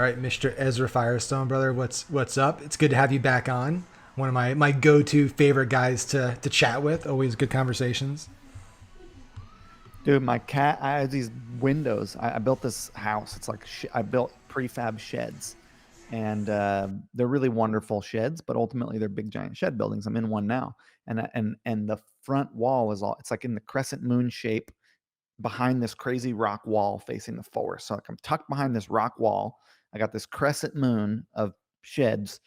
right, Mr. Ezra Firestone, brother. What's up? It's good to have you back on. One of my go-to favorite guys to chat with. Always good conversations. Dude, my cat, I have these windows. I built this house. It's like I built prefab sheds, and they're really wonderful sheds. But ultimately, they're big giant shed buildings. I'm in one now, and the front wall is all. It's like in the crescent moon shape behind this crazy rock wall facing the forest. So like I'm tucked behind this rock wall. I got this crescent moon of sheds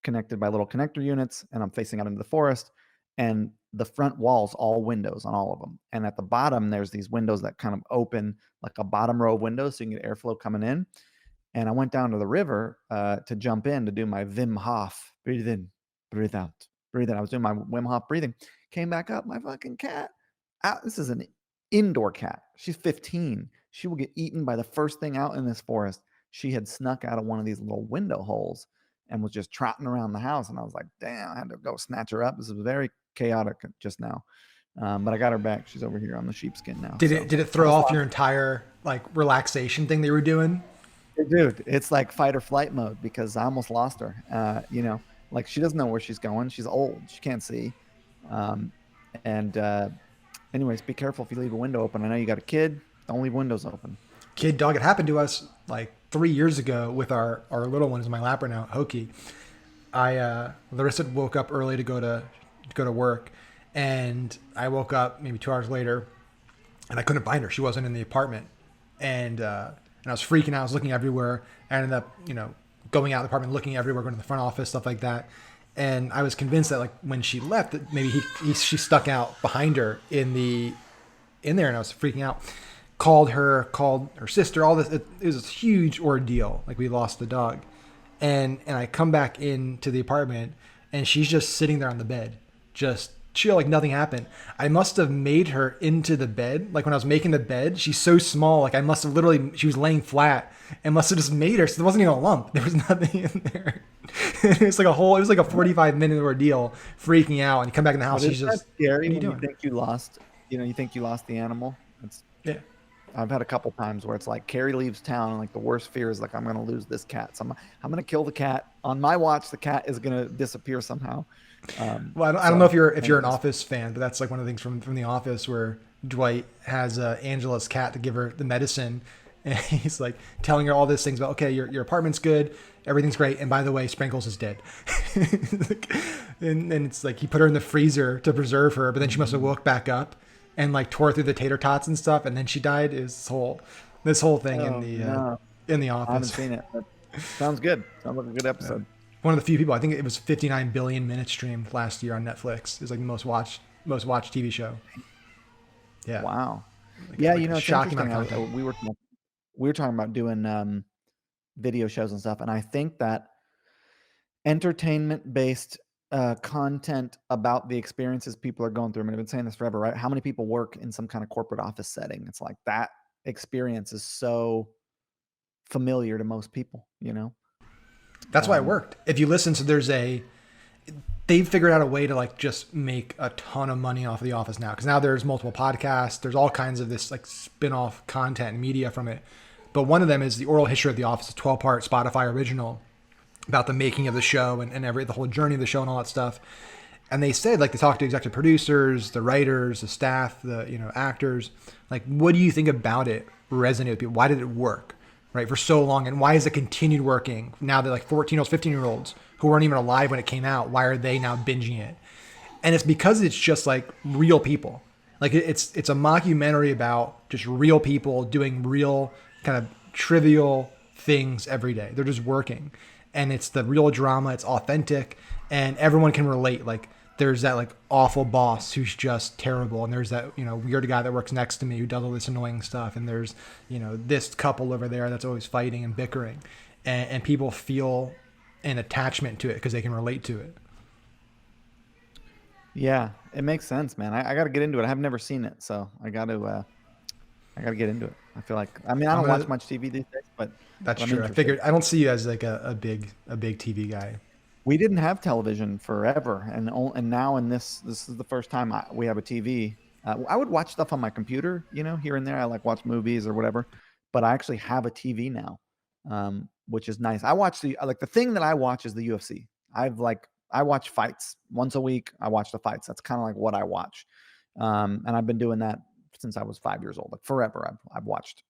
connected by little connector units, and I'm facing out into the forest. And the front walls all windows on all of them. And at the bottom, there's these windows that kind of open like a bottom row of windows so you can get airflow coming in. And I went down to the river to jump in to do my Wim Hof, breathe in, breathe out, breathe in. I was doing my Wim Hof breathing. Came back up, my fucking cat. This is an indoor cat. She's 15. She will get eaten by the first thing out in this forest. She had snuck out of one of these little window holes and was just trotting around the house. And I was like, damn, I had to go snatch her up. This was very chaotic just now. But I got her back. She's over here on the sheepskin now. Did it throw off your entire like relaxation thing they were doing? Dude, it's like fight or flight mode because I almost lost her. Like she doesn't know where she's going. She's old. She can't see. And anyways, be careful if you leave a window open. I know you got a kid. Don't leave windows open. Kid dog, it happened to us like 3 years ago with our little one, who's in my lap right now, Hoki. Larissa woke up early to go to work, and I woke up maybe 2 hours later, and I couldn't find her. She wasn't in the apartment, and I was freaking out. I was looking everywhere. I ended up, going out of the apartment, looking everywhere, going to the front office, stuff like that. And I was convinced that like when she left, that maybe she stuck out behind her in there, and I was freaking out. Called her sister, all this. It was a huge ordeal. Like we lost the dog, and I come back into the apartment, and she's just sitting there on the bed, just chill, like nothing happened. I must have made her into the bed. Like when I was making the bed, she's so small. Like I must have literally, she was laying flat, and must have just made her. So there wasn't even a lump. There was nothing in there. It was like a 45-minute ordeal, freaking out. And you come back in the house, she's just scary. What are you doing? You think you lost, you think you lost the animal. Yeah. I've had a couple times where it's like Carrie leaves town and like the worst fear is like I'm gonna lose this cat. So I'm gonna kill the cat on my watch. The cat is gonna disappear somehow. Well, I don't know if you're an Office fan, but that's like one of the things from The Office where Dwight has Angela's cat to give her the medicine, and he's like telling her all these things about, okay, your apartment's good, everything's great, and by the way, Sprinkles is dead. and it's like he put her in the freezer to preserve her, but then she must have woke back up and like tore through the tater tots and stuff, and then she died. Is this whole thing in the Office. I haven't seen it. But sounds good. Sounds like a good episode. One of the few people. I think it was 59 billion minutes streamed last year on Netflix. It was like the most watched TV show. Yeah. Wow. Like, Yeah, like it's shocking amount of interesting. content. We were talking about doing video shows and stuff, and I think that entertainment based content about the experiences people are going through. I mean, I've been saying this forever, right? How many people work in some kind of corporate office setting? It's like that experience is so familiar to most people, That's why it worked. If you listen, so they've figured out a way to like just make a ton of money off of The Office now, because now there's multiple podcasts, there's all kinds of this like spin-off content and media from it. But one of them is the oral history of The Office, a 12-part Spotify original about the making of the show and the whole journey of the show and all that stuff. And they said, like, they talked to executive producers, the writers, the staff, the actors. Like, what do you think about it resonated with people? Why did it work, right, for so long? And why has it continued working now that like 14-year-olds, 15-year-olds who weren't even alive when it came out, why are they now binging it? And it's because it's just like real people. Like it's a mockumentary about just real people doing real kind of trivial things every day. They're just working. And it's the real drama. It's authentic, and everyone can relate. Like there's that like awful boss who's just terrible, and there's that weird guy that works next to me who does all this annoying stuff, and there's this couple over there that's always fighting and bickering, and people feel an attachment to it because they can relate to it. Yeah, it makes sense, man. I got to get into it. I've never seen it, so I got to get into it. I feel like, I don't watch much TV these days, but That's I'm true. I interested. figured I don't see you as like a big TV guy. We didn't have television forever, and now in this is the first time we have a TV. I would watch stuff on my computer, here and there. I like watch movies or whatever, but I actually have a TV now. which is nice. I watch the thing that I watch is the UFC. I watch fights once a week. I watch the fights. That's kind of like what I watch. And I've been doing that since I was 5 years old, like forever. I've watched,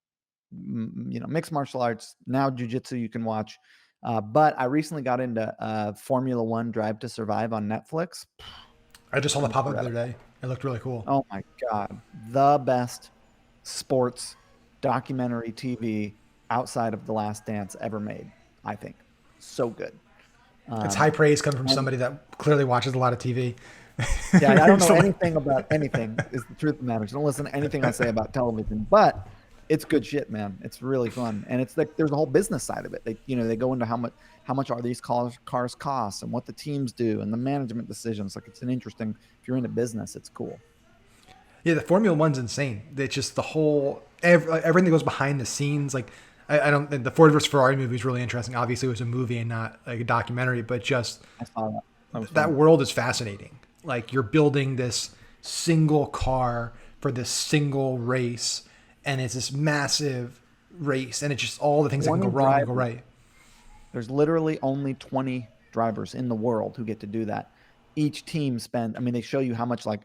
mixed martial arts, now jiu-jitsu you can watch. But I recently got into Formula One Drive to Survive on Netflix. I just saw the pop-up the other day. It looked really cool. Oh my God. The best sports documentary TV outside of The Last Dance ever made, I think. So good. It's high praise coming from somebody that clearly watches a lot of TV. Yeah, I don't know anything about anything, is the truth of the matter. Don't listen to anything I say about television, but it's good shit, man. It's really fun. And it's like there's a whole business side of it. They go into how much are these cars cost and what the teams do and the management decisions. Like it's an interesting, if you're into business, it's cool. Yeah, the Formula One's insane. It's just the whole everything that goes behind the scenes. Like I don't. The Ford versus Ferrari movie is really interesting. Obviously, it was a movie and not like a documentary, but just I saw that. That world is fascinating. Like you're building this single car for this single race, and it's this massive race, and it's just all the things that can go wrong and go right. There's literally only 20 drivers in the world who get to do that. Each team they show you how much like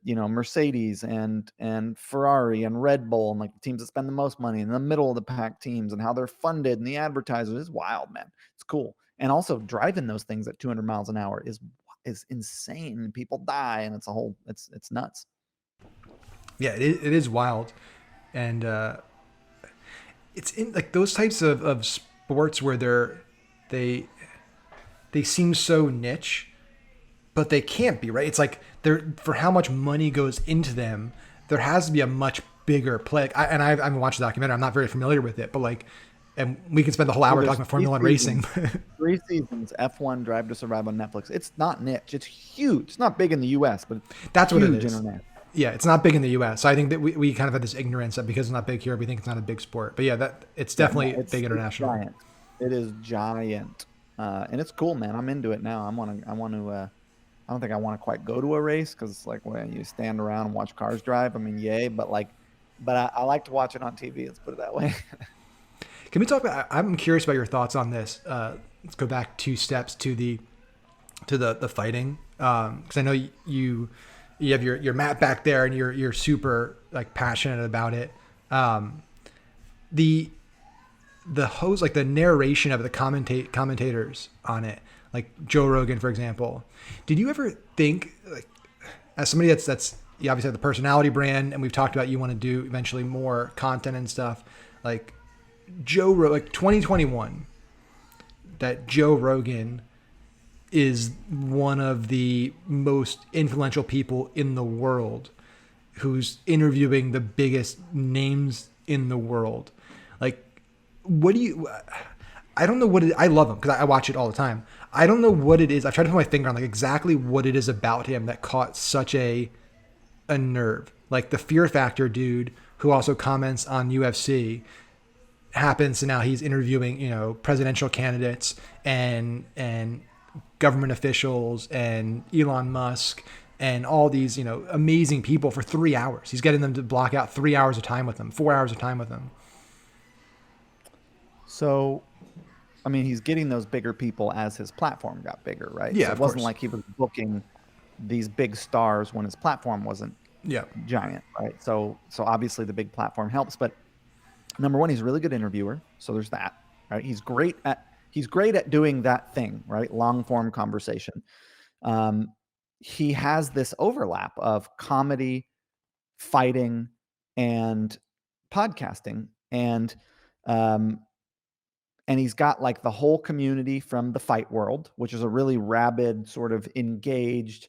Mercedes and Ferrari and Red Bull and like the teams that spend the most money in the middle of the pack teams and how they're funded and the advertisers is wild, man. It's cool. And also driving those things at 200 miles an hour is insane. And people die and it's nuts. Yeah, it is wild. And it's in like those types of sports where they seem so niche, but they can't be, right? It's like for how much money goes into them, there has to be a much bigger play. I haven't watched the documentary. I'm not very familiar with it, but like, and we can spend the whole hour talking about Formula One racing. 3 seasons, F1 Drive to Survive on Netflix. It's not niche. It's huge. It's not big in the U.S., but that's what it is. Internet. Yeah, it's not big in the U.S. So I think that we kind of have this ignorance that because it's not big here, we think it's not a big sport. But yeah, it's definitely big international. Giant. It is giant, and it's cool, man. I'm into it now. I don't think I want to quite go to a race because it's like when you stand around and watch cars drive. I mean, yay, but I like to watch it on TV. Let's put it that way. Can we talk about? I'm curious about your thoughts on this. Let's go back 2 steps to the fighting, because I know you have your mat back there and you're super like passionate about it. The host, like the narration of the commentators on it, like Joe Rogan, for example. Did you ever think, like, as somebody that's you obviously have the personality brand, and we've talked about you want to do eventually more content and stuff, like like 2021, that Joe Rogan is one of the most influential people in the world who's interviewing the biggest names in the world. Like, I don't know what I love him because I watch it all the time. I don't know what it is. I've tried to put my finger on like exactly what it is about him that caught such a nerve. Like the Fear Factor dude who also comments on UFC happens to now he's interviewing, presidential candidates and government officials and Elon Musk and all these, amazing people for 3 hours. He's getting them to block out 3 hours of time with them, 4 hours of time with them. So, I mean, he's getting those bigger people as his platform got bigger, right? Yeah, so it wasn't like he was booking these big stars when his platform wasn't giant, right? So obviously the big platform helps, but number one, he's a really good interviewer. So there's that, right? He's great at doing that thing, right? Long form conversation. He has this overlap of comedy, fighting, and podcasting, and he's got like the whole community from the fight world, which is a really rabid, sort of engaged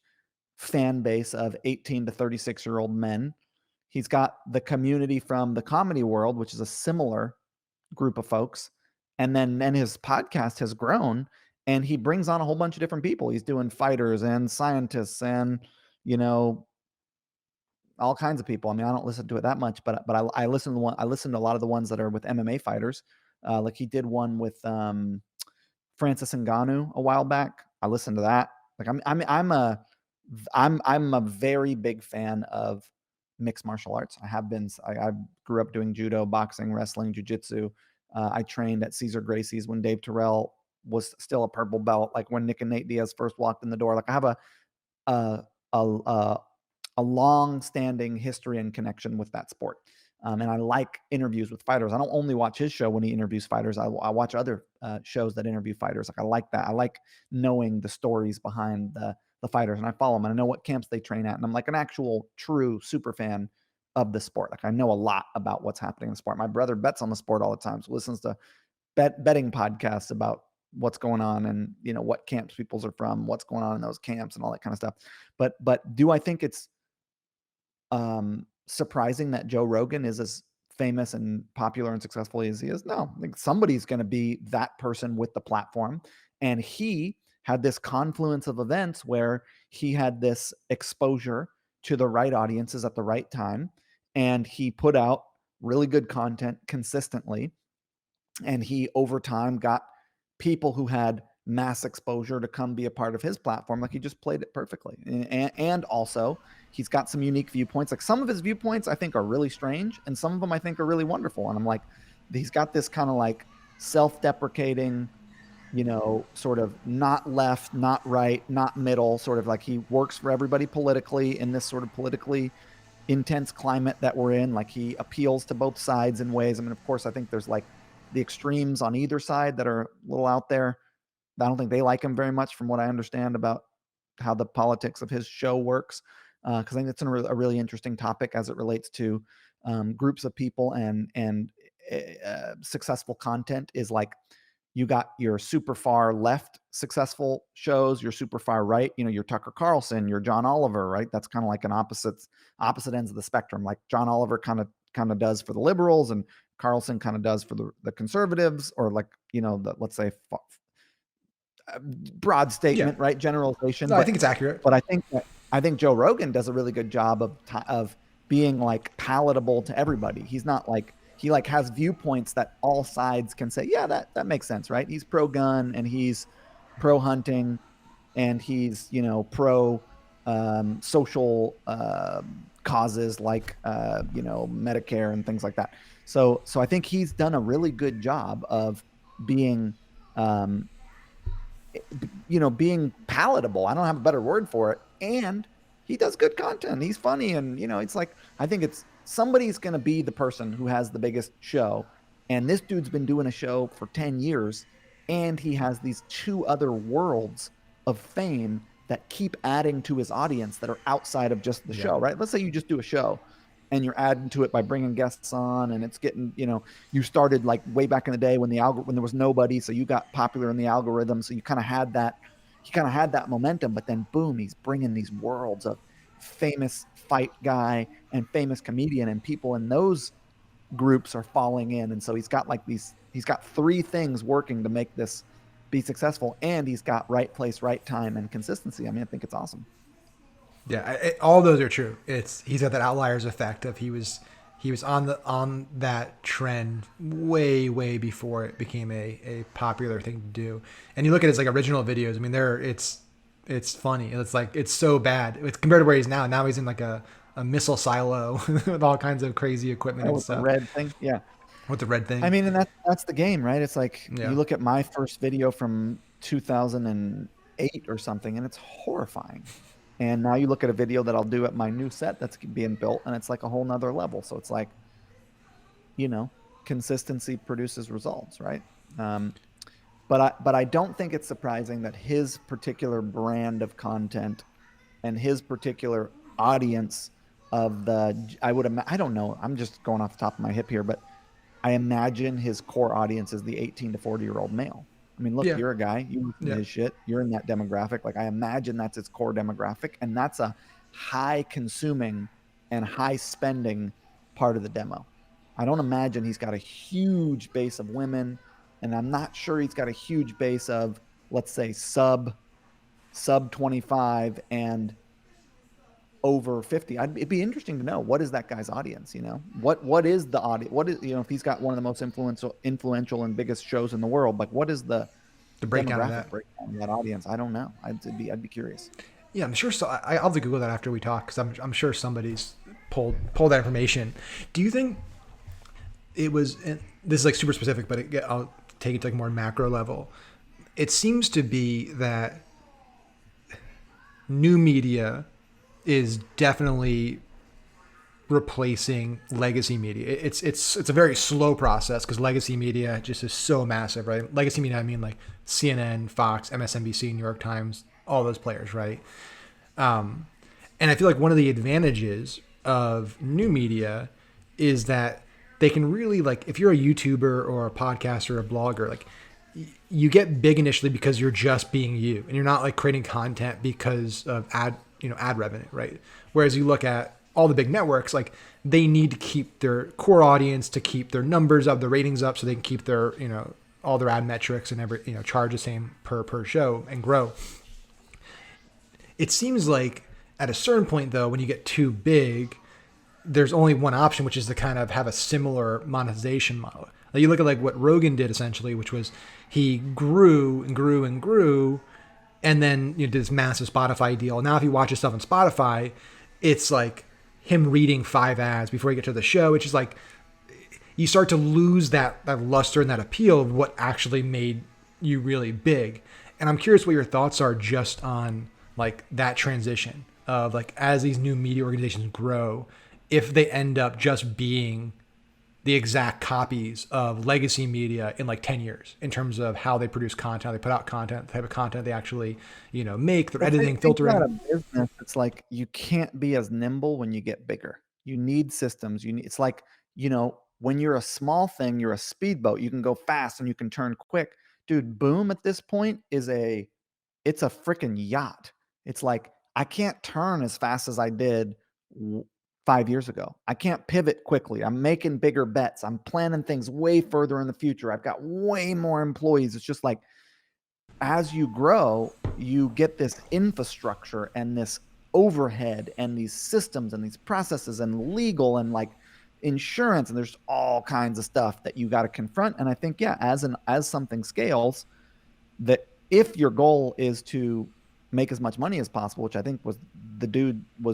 fan base of 18 to 36-year-old men. He's got the community from the comedy world, which is a similar group of folks. And then his podcast has grown and he brings on a whole bunch of different people. He's doing fighters and scientists and, all kinds of people. I mean, I don't listen to it that much, but I listen to a lot of the ones that are with MMA fighters. Like he did one with Francis Ngannou a while back. I listened to that. Like I'm a very big fan of mixed martial arts. I have been. I grew up doing judo, boxing, wrestling, jiu-jitsu. I trained at Cesar Gracie's when Dave Terrell was still a purple belt, like when Nick and Nate Diaz first walked in the door. Like I have a a, a long-standing history and connection with that sport. And I like interviews with fighters. I don't only watch his show when he interviews fighters. I watch other shows that interview fighters. Like I like that. I like knowing the stories behind the fighters, and I follow them, and I know what camps they train at. And I'm like an actual true super fan of the sport. Like I know a lot about what's happening in the sport. My brother bets on the sport all the time, so listens to betting podcasts about what's going on and what camps people's are from, what's going on in those camps, and all that kind of stuff. But do I think it's surprising that Joe Rogan is as famous and popular and successful as he is? No, I think somebody's going to be that person with the platform. And he had this confluence of events where he had this exposure to the right audiences at the right time. And he put out really good content consistently. And he, over time, got people who had mass exposure to come be a part of his platform. Like he just played it perfectly. And also he's got some unique viewpoints. Like some of his viewpoints I think are really strange, and some of them I think are really wonderful. And I'm like, he's got this kind of like self-deprecating, sort of not left, not right, not middle, sort of like he works for everybody politically in this sort of politically intense climate that we're in. Like he appeals to both sides in ways. I mean, of course, I think there's like the extremes on either side that are a little out there. I don't think they like him very much, from what I understand about how the politics of his show works. Because I think it's a really interesting topic as it relates to groups of people and successful content. Is like you got your super far left successful shows, your super far right, your Tucker Carlson, your John Oliver, right? That's kind of like an opposite ends of the spectrum. Like John Oliver kind of does for the liberals, and Carlson kind of does for the conservatives, or like, let's say broad statement, right? Generalization. No, I think it's accurate. But I think Joe Rogan does a really good job of being like palatable to everybody. He's not like, he like has viewpoints that all sides can say, yeah, that makes sense, right? He's pro gun, and he's pro hunting, and he's pro social causes like Medicare and things like that. So I think he's done a really good job of being being palatable. I don't have a better word for it. And he does good content. He's funny. And, it's like, I think it's somebody's going to be the person who has the biggest show. And this dude's been doing a show for 10 years. And he has these two other worlds of fame that keep adding to his audience that are outside of just the show, right? Let's say you just do a show and you're adding to it by bringing guests on, and it's getting, you started like way back in the day when when there was nobody, so you got popular in the algorithm, so you kind of had that momentum. But then boom, he's bringing these worlds of famous fight guy and famous comedian, and people in those groups are falling in. And so he's got three things working to make this be successful, and he's got right place, right time, and consistency. I mean, I think it's awesome. Yeah, all those are true. He's got that outliers effect of he was on that trend way before it became a popular thing to do. And you look at his like original videos. I mean, it's funny. It's like it's so bad compared to where he's now. Now he's in like a missile silo with all kinds of crazy equipment and stuff. The red thing, yeah. With the red thing. I mean, and that's the game, right? It's like you look at my first video from 2008 or something, and it's horrifying. And now you look at a video that I'll do at my new set that's being built, and it's like a whole nother level. So it's like, consistency produces results, right? But I don't think it's surprising that his particular brand of content and his particular audience I don't know. I'm just going off the top of my hip here, but I imagine his core audience is the 18 to 40-year-old male. I mean, look, you're a guy, you listen to his shit, you're in that demographic. Like I imagine that's its core demographic, and that's a high consuming and high spending part of the demo. I don't imagine he's got a huge base of women, and I'm not sure he's got a huge base of, let's say, sub 25 and over 50. It'd be interesting to know, what is that guy's audience? What is the audience? What is, if he's got one of the most influential and biggest shows in the world, like what is the breakdown of that audience? I don't know. I'd be curious. Yeah, I'm sure. So I'll have to Google that after we talk, because I'm sure somebody's pulled that information. Do you think it was, and this is like super specific, but I'll take it to like more macro level. It seems to be that new media is definitely replacing legacy media. It's a very slow process because legacy media just is so massive, right? Legacy media, I mean like CNN, Fox, MSNBC, New York Times, all those players, right? And I feel like one of the advantages of new media is that they can really, like, if you're a YouTuber or a podcaster or a blogger, like you get big initially because you're just being you and you're not like creating content because of ad revenue, right? Whereas you look at all the big networks, like they need to keep their core audience, to keep their numbers up, the ratings up, so they can keep their, all their ad metrics and charge the same per show and grow. It seems like at a certain point though, when you get too big, there's only one option, which is to kind of have a similar monetization model. Like you look at like what Rogan did essentially, which was he grew and grew and grew, and then did this massive Spotify deal. Now if you watch his stuff on Spotify, it's like him reading 5 ads before you get to the show. It's just like you start to lose that luster and that appeal of what actually made you really big. And I'm curious what your thoughts are just on like that transition of like as these new media organizations grow, if they end up just being the exact copies of legacy media in like 10 years in terms of how they produce content, how they put out content, the type of content they actually, make, their editing, filtering. About a business, it's like you can't be as nimble when you get bigger. You need systems. It's like, when you're a small thing, you're a speedboat. You can go fast and you can turn quick. Dude, Boom at this point it's a freaking yacht. It's like I can't turn as fast as I did 5 years ago. I can't pivot quickly. I'm making bigger bets. I'm planning things way further in the future. I've got way more employees. It's just like as you grow, you get this infrastructure and this overhead and these systems and these processes and legal and like insurance, and there's all kinds of stuff that you got to confront. And I think, yeah, as something scales, that if your goal is to make as much money as possible, which I think was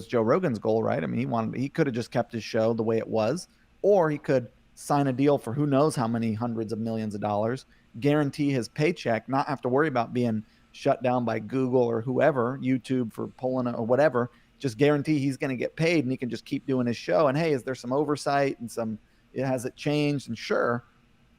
Joe Rogan's goal, right? I mean, he could have just kept his show the way it was, or he could sign a deal for who knows how many hundreds of millions of dollars, guarantee his paycheck, not have to worry about being shut down by Google or whoever, YouTube for pulling it or whatever. Just guarantee he's going to get paid and he can just keep doing his show. And hey, is there some oversight and has it changed? And sure,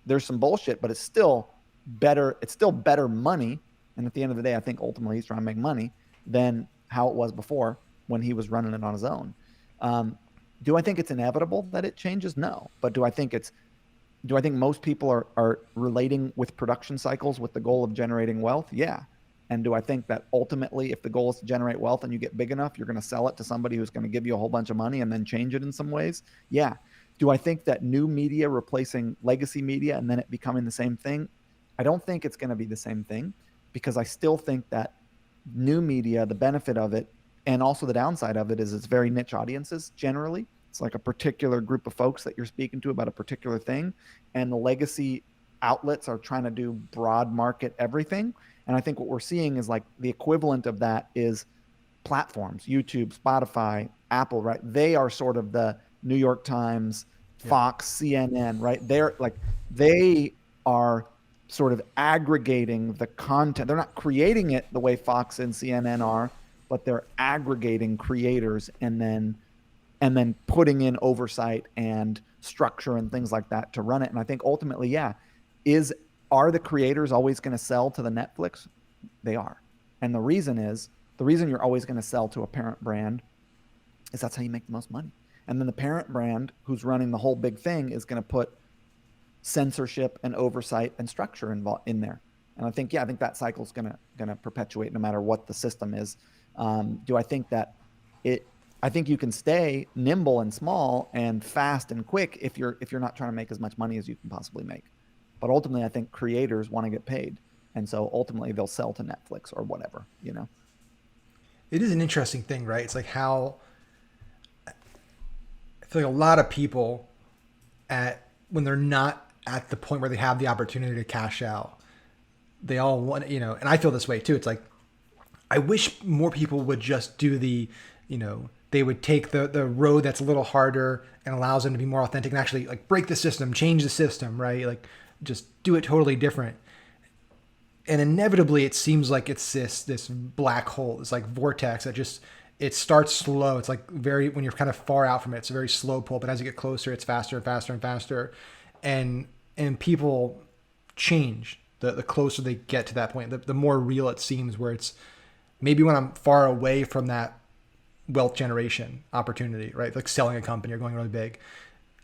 there's some bullshit, but it's still better. It's still better money. And at the end of the day, I think ultimately he's trying to make money than how it was before when he was running it on his own. Do I think it's inevitable that it changes? No. But do I think most people are relating with production cycles with the goal of generating wealth? Yeah. And do I think that ultimately, if the goal is to generate wealth and you get big enough, you're going to sell it to somebody who's going to give you a whole bunch of money and then change it in some ways? Yeah. Do I think that new media replacing legacy media and then it becoming the same thing? I don't think it's going to be the same thing, because I still think that new media, the benefit of it, and also the downside of it is it's very niche audiences generally. It's like a particular group of folks that you're speaking to about a particular thing. And the legacy outlets are trying to do broad market everything. And I think what we're seeing is like the equivalent of that is platforms, YouTube, Spotify, Apple, right? They are sort of the New York Times, Fox, CNN, right? They are sort of aggregating the content. They're not creating it the way Fox and CNN are, but they're aggregating creators and then putting in oversight and structure and things like that to run it. And I think ultimately, yeah, are the creators always going to sell to the Netflix? They are. And the reason you're always going to sell to a parent brand is that's how you make the most money. And then the parent brand who's running the whole big thing is going to put censorship and oversight and structure in there. And I think that cycle is going to perpetuate no matter what the system is. Do I think that I think you can stay nimble and small and fast and quick if you're not trying to make as much money as you can possibly make. But ultimately, I think creators want to get paid. And so ultimately they'll sell to Netflix or whatever, It is an interesting thing, right? It's like how I feel like a lot of people when they're not at the point where they have the opportunity to cash out, they all want, and I feel this way too. It's like, I wish more people would just do the, they would take the road that's a little harder and allows them to be more authentic and actually like break the system, change the system, right? Like just do it totally different. And inevitably it seems like it's this black hole, this like vortex that just, it starts slow. It's like very, when you're kind of far out from it, it's a very slow pull, but as you get closer, it's faster and faster and faster. And people change the closer they get to that point, the more real it seems, where it's maybe when I'm far away from that wealth generation opportunity, right? Like selling a company or going really big,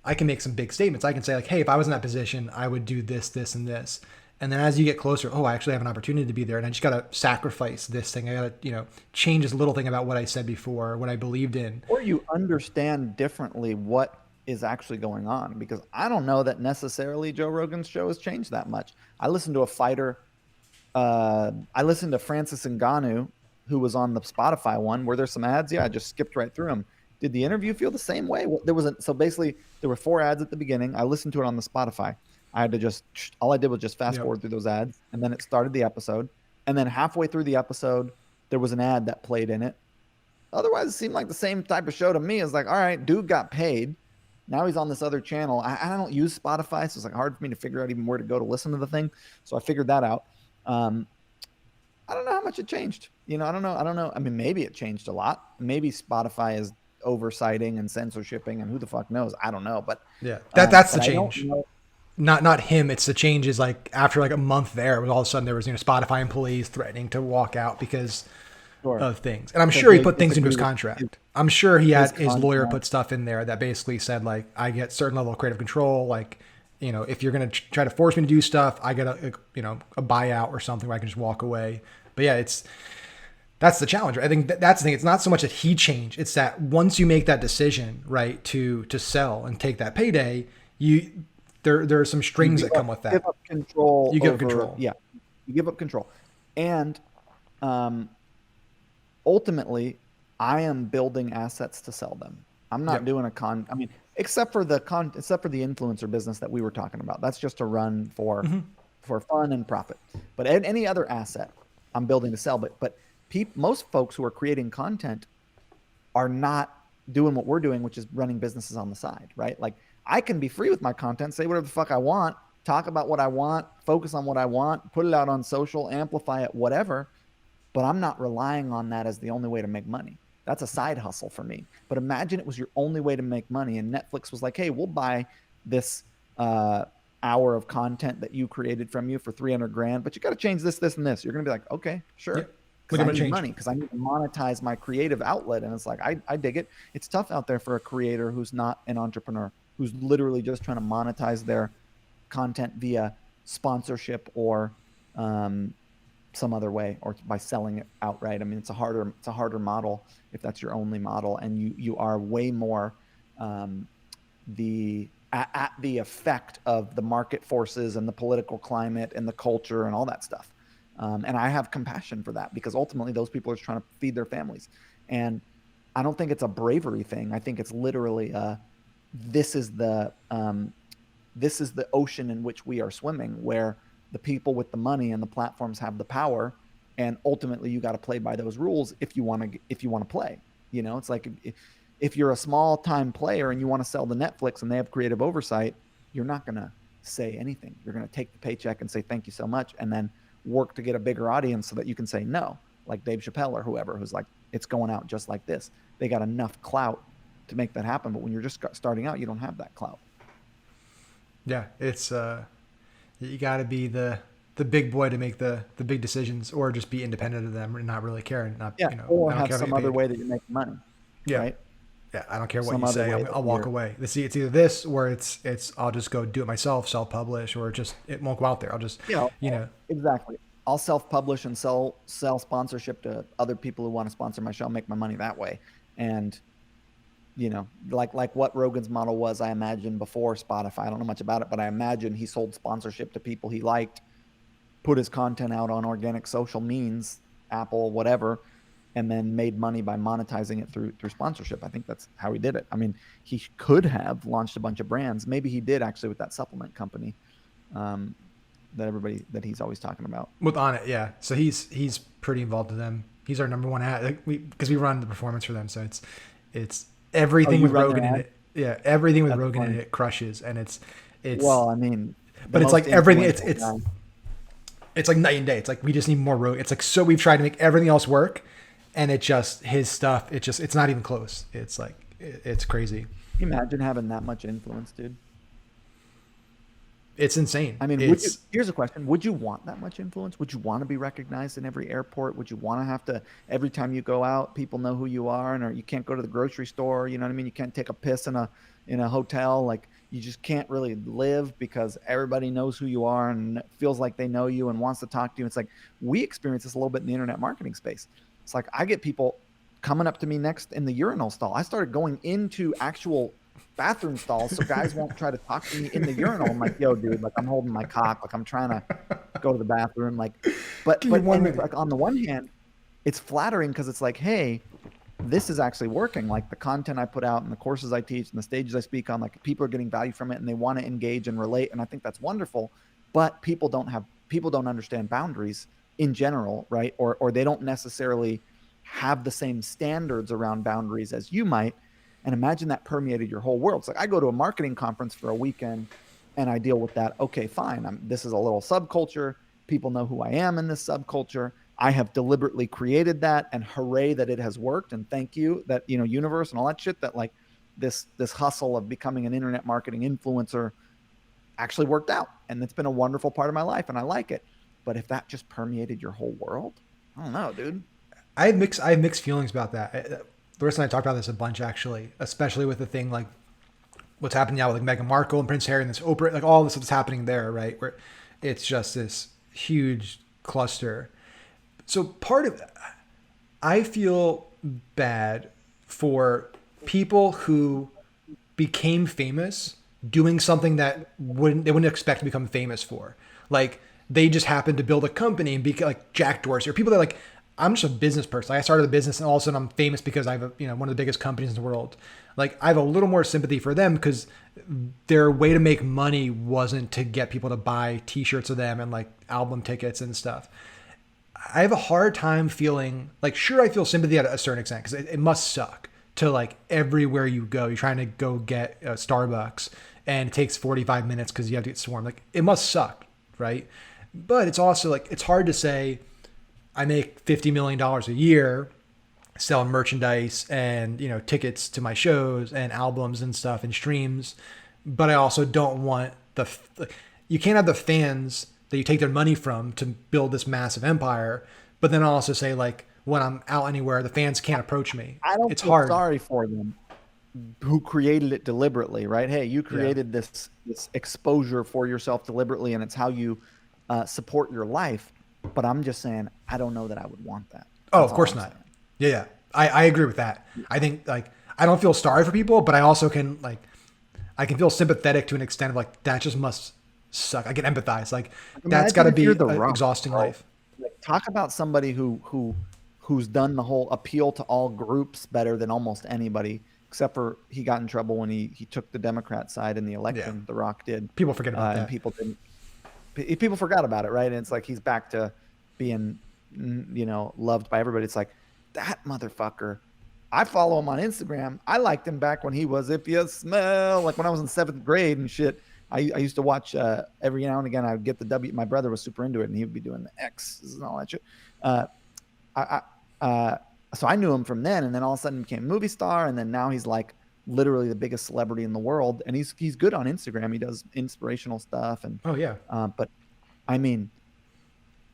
I can make some big statements. I can say like, hey, if I was in that position, I would do this, this, and this. And then as you get closer, oh, I actually have an opportunity to be there. And I just got to sacrifice this thing. I got to, change this little thing about what I said before, what I believed in. Or you understand differently what is actually going on, because I don't know that necessarily Joe Rogan's show has changed that much. I listened to a fighter. I listened to Francis Ngannou, who was on the Spotify one where there's some ads. Yeah, I just skipped right through them. Did the interview feel the same way? So basically there were 4 ads at the beginning. I listened to it on the Spotify. I had to all I did was just fast forward through those ads, and then it started the episode. And then halfway through the episode, there was an ad that played in it. Otherwise, it seemed like the same type of show to me. It's like, all right, dude got paid. Now he's on this other channel. I don't use Spotify, so it's like hard for me to figure out even where to go to listen to the thing. So I figured that out. I don't know how much it changed. I don't know. I mean, maybe it changed a lot. Maybe Spotify is oversighting and censorshiping, and who the fuck knows? I don't know. But yeah, that's the change. Not him. It's the changes. Like after like a month there, all of a sudden there was Spotify employees threatening to walk out because of things. And I'm sure he put things into his contract. I'm sure he had his lawyer put stuff in there that basically said like, I get certain level of creative control. Like, if you're going to try to force me to do stuff, I get a buyout or something where I can just walk away. But yeah, that's the challenge. I think that's the thing. It's not so much that he changed. It's that once you make that decision, right, to sell and take that payday, there are some strings that come with that. You give up control. You give up control. Yeah, you give up control. And ultimately, I am building assets to sell them. I'm not doing except for the influencer business that we were talking about. That's just a run for fun and profit. But any other asset, I'm building to sell. But most folks who are creating content are not doing what we're doing, which is running businesses on the side, right? Like I can be free with my content, say whatever the fuck I want, talk about what I want, focus on what I want, put it out on social, amplify it, whatever. But I'm not relying on that as the only way to make money. That's a side hustle for me. But imagine it was your only way to make money, and Netflix was like, hey, we'll buy this hour of content that you created from you for $300,000, but you got to change this, this, and this. You're going to be like, okay, sure. Yep. Because I need money, because I need to monetize my creative outlet. And it's like, I dig it. It's tough out there for a creator who's not an entrepreneur, who's literally just trying to monetize their content via sponsorship or some other way, or by selling it outright. I mean, it's a harder model if that's your only model, and you are way more at the effect of the market forces and the political climate and the culture and all that stuff. And I have compassion for that, because ultimately those people are just trying to feed their families. And I don't think it's a bravery thing. I think it's literally this is the ocean in which we are swimming, where the people with the money and the platforms have the power, and ultimately you got to play by those rules if you want to play. It's like if you're a small time player and you want to sell to Netflix and they have creative oversight, you're not going to say anything. You're going to take the paycheck and say thank you so much, and then work to get a bigger audience so that you can say no, like Dave Chappelle or whoever, who's like, it's going out just like this. They got enough clout to make that happen. But when you're just starting out, you don't have that clout. Yeah, it's you got to be the big boy to make the big decisions, or just be independent of them and not really care. And not, or have some other way that you make money. Yeah. Right? Yeah, I don't care what you say. I'll walk away. It's either this, or it's I'll just go do it myself, self-publish, or it won't go out there. I'll just exactly. I'll self-publish and sell sponsorship to other people who want to sponsor my show, make my money that way. And like what Rogan's model was, I imagine, before Spotify. I don't know much about it, but I imagine he sold sponsorship to people he liked, put his content out on organic social means, Apple, whatever, and then made money by monetizing it through sponsorship. I think that's how he did it. I mean, he could have launched a bunch of brands. Maybe he did actually with that supplement company that he's always talking about. With On It, yeah. So he's pretty involved with them. He's our number one ad, because we run the performance for them. So It's Oh, everything you with run their Rogan in ads? it. Yeah, everything with That's Rogan in funny. it crushes, and it's Well, I mean, the but it's most like everything. influential guy. It's like night and day. It's like we just need more Rogan. It's like so we've tried to make everything else work, and it just his stuff. It's not even close. It's like it's crazy. Can you imagine having that much influence, dude? It's insane. I mean, would you? It's Here's a question: would you want that much influence? Would you want to be recognized in every airport? Would you want to have to every time you go out, people know who you are, and or you can't go to the grocery store? You know what I mean? You can't take a piss in a hotel. Like you just can't really live because everybody knows who you are and feels like they know you and wants to talk to you. It's like we experience this a little bit in the internet marketing space. It's like I get people coming up to me next in the urinal stall. I started going into actual bathroom stalls so guys won't try to talk to me in the urinal. I'm like, yo, dude, like I'm holding my cock, like I'm trying to go to the bathroom, like, give me one and it's minute. like on the one hand, it's flattering because it's like, hey, this is actually working. Like the content I put out and the courses I teach and the stages I speak on, like people are getting value from it and they want to engage and relate, and I think that's wonderful. But people don't understand boundaries in general, right? Or they don't necessarily have the same standards around boundaries as you might. And imagine that permeated your whole world. It's like I go to a marketing conference for a weekend and I deal with that. Okay, fine. This is a little subculture. People know who I am in this subculture. I have deliberately created that, and hooray that it has worked. And thank you that, universe and all that shit, that like this hustle of becoming an internet marketing influencer actually worked out. And it's been a wonderful part of my life and I like it. But if that just permeated your whole world, I don't know, dude. I have mixed feelings about that. Larissa and I talked about this a bunch actually, especially with the thing like what's happening now with like Meghan Markle and Prince Harry and this Oprah, like all this stuff that's happening there, right? Where it's just this huge cluster. So part of I feel bad for people who became famous doing something that they wouldn't expect to become famous for. Like they just happened to build a company and be like Jack Dorsey or people that like I'm just a business person. Like I started a business and all of a sudden I'm famous because I have one of the biggest companies in the world. Like I have a little more sympathy for them because their way to make money wasn't to get people to buy t-shirts of them and like album tickets and stuff. I have a hard time feeling like, sure, I feel sympathy at a certain extent because it must suck to like everywhere you go, you're trying to go get a Starbucks and it takes 45 minutes because you have to get swarmed. Like it must suck, right? But it's also like, it's hard to say I make $50 million a year selling merchandise and, tickets to my shows and albums and stuff and streams. But I also don't want you can't have the fans that you take their money from to build this massive empire. But then also say like, when I'm out anywhere, the fans can't approach me. I don't It's feel hard. sorry for them who created it deliberately, right? Hey, you created this exposure for yourself deliberately, and it's how you support your life. But I'm just saying, I don't know that I would want that. Oh, That's of all course I'm not. saying. Yeah. I agree with that. I think like, I don't feel sorry for people, but I also can like, I can feel sympathetic to an extent of like, that just must suck. I can empathize. Like that's Imagine gotta if be you're The an Rock, exhausting bro. life. Like, talk about somebody who's done the whole appeal to all groups better than almost anybody, except for he got in trouble when he took the Democrat side in the election. Yeah. The Rock did. People forget about And that. people forgot about it, right? And it's like he's back to being loved by everybody. It's like that motherfucker. I follow him on Instagram. I liked him back when he was If You Smell, like when I was in 7th grade and shit. I used to watch every now and again. I would get the W. My brother was super into it, and he would be doing the X's and all that shit. Uh, I, so I knew him from then, and then all of a sudden became a movie star, and then now he's like literally the biggest celebrity in the world, and he's good on Instagram. He does inspirational stuff, and Oh yeah. but I mean,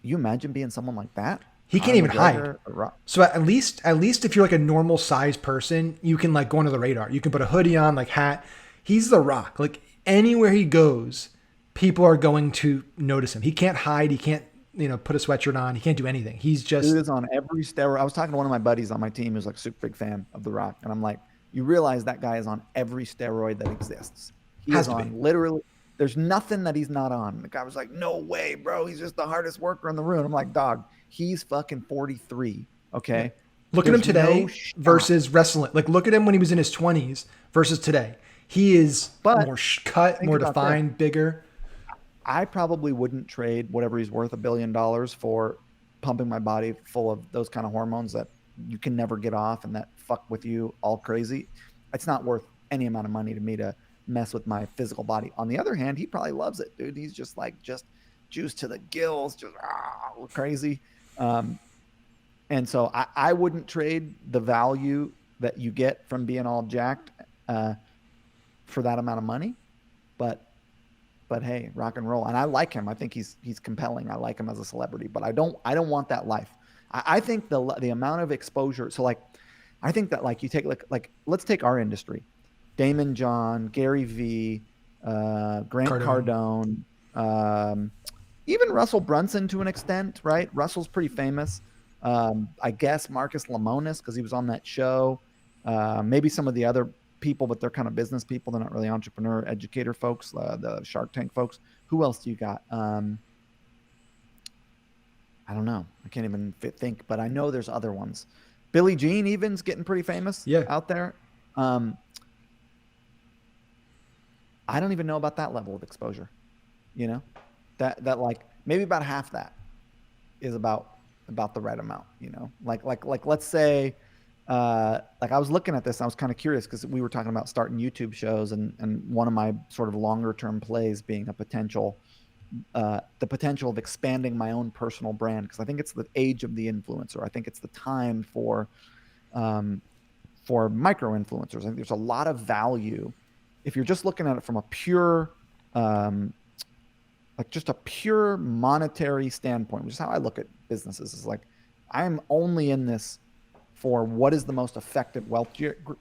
you imagine being someone like that? He can't even hide. McGregor, So at least if you're like a normal size person, you can like go under the radar. You can put a hoodie on, like hat. He's The Rock. Like anywhere he goes, people are going to notice him. He can't hide. He can't, put a sweatshirt on. He can't do anything. He's just Dude is on every steroid. I was talking to one of my buddies on my team who's like a super big fan of The Rock, and I'm like, you realize that guy is on every steroid that exists. He Has is to on be. literally. There's nothing that he's not on. The guy was like, no way, bro. He's just the hardest worker in the room. I'm like, dog, he's fucking 43. Okay. Look at him today no shot. versus wrestling. Like look at him when he was in his 20s versus today. He is But more cut, think more about defined, bigger. I probably wouldn't trade whatever he's worth $1 billion for pumping my body full of those kind of hormones that you can never get off and that fuck with you all crazy. It's not worth any amount of money to me to mess with my physical body. On the other hand, he probably loves it, dude. He's just like, just juice to the gills, just crazy. And so I wouldn't trade the value that you get from being all jacked for that amount of money. But hey, rock and roll. And I like him. I think he's compelling. I like him as a celebrity, but I don't want that life. I think the amount of exposure. So like, I think that like you take like let's take our industry, Damon John, Gary V, Grant Cardone, even Russell Brunson to an extent, right? Russell's pretty famous. I guess Marcus Lemonis, because he was on that show. Maybe some of the other people, but they're kind of business people. They're not really entrepreneur, educator folks, the Shark Tank folks. Who else do you got? I don't know. I can't even think, but I know there's other ones. Billie Jean even's getting pretty famous out there. I don't even know about that level of exposure. You know, that like maybe about half that is about the right amount. You know, like let's say, like I was looking at this, I was kind of curious because we were talking about starting YouTube shows, and one of my sort of longer term plays being a potential, the potential of expanding my own personal brand, because I think it's the age of the influencer. I think it's the time for micro influencers. I think there's a lot of value if you're just looking at it from a pure, like just a pure monetary standpoint, which is how I look at businesses. Is like, I'm only in this for what is the most effective wealth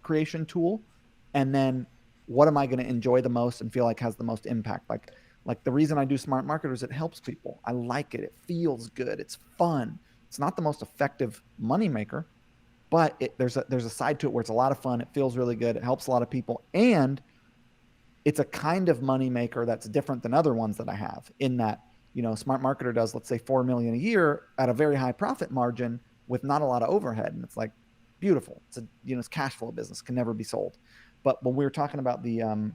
creation tool, and then what am I going to enjoy the most and feel like has the most impact. Like the reason I do Smart Marketers, it helps people. I like it. It feels good. It's fun. It's not the most effective moneymaker, but there's a side to it where it's a lot of fun. It feels really good. It helps a lot of people, and it's a kind of moneymaker that's different than other ones that I have. In that, you know, Smart Marketer does, let's say, $4 million a year at a very high profit margin with not a lot of overhead, and it's like beautiful. It's a, you know, it's cash flow business, can never be sold. But when we were talking about the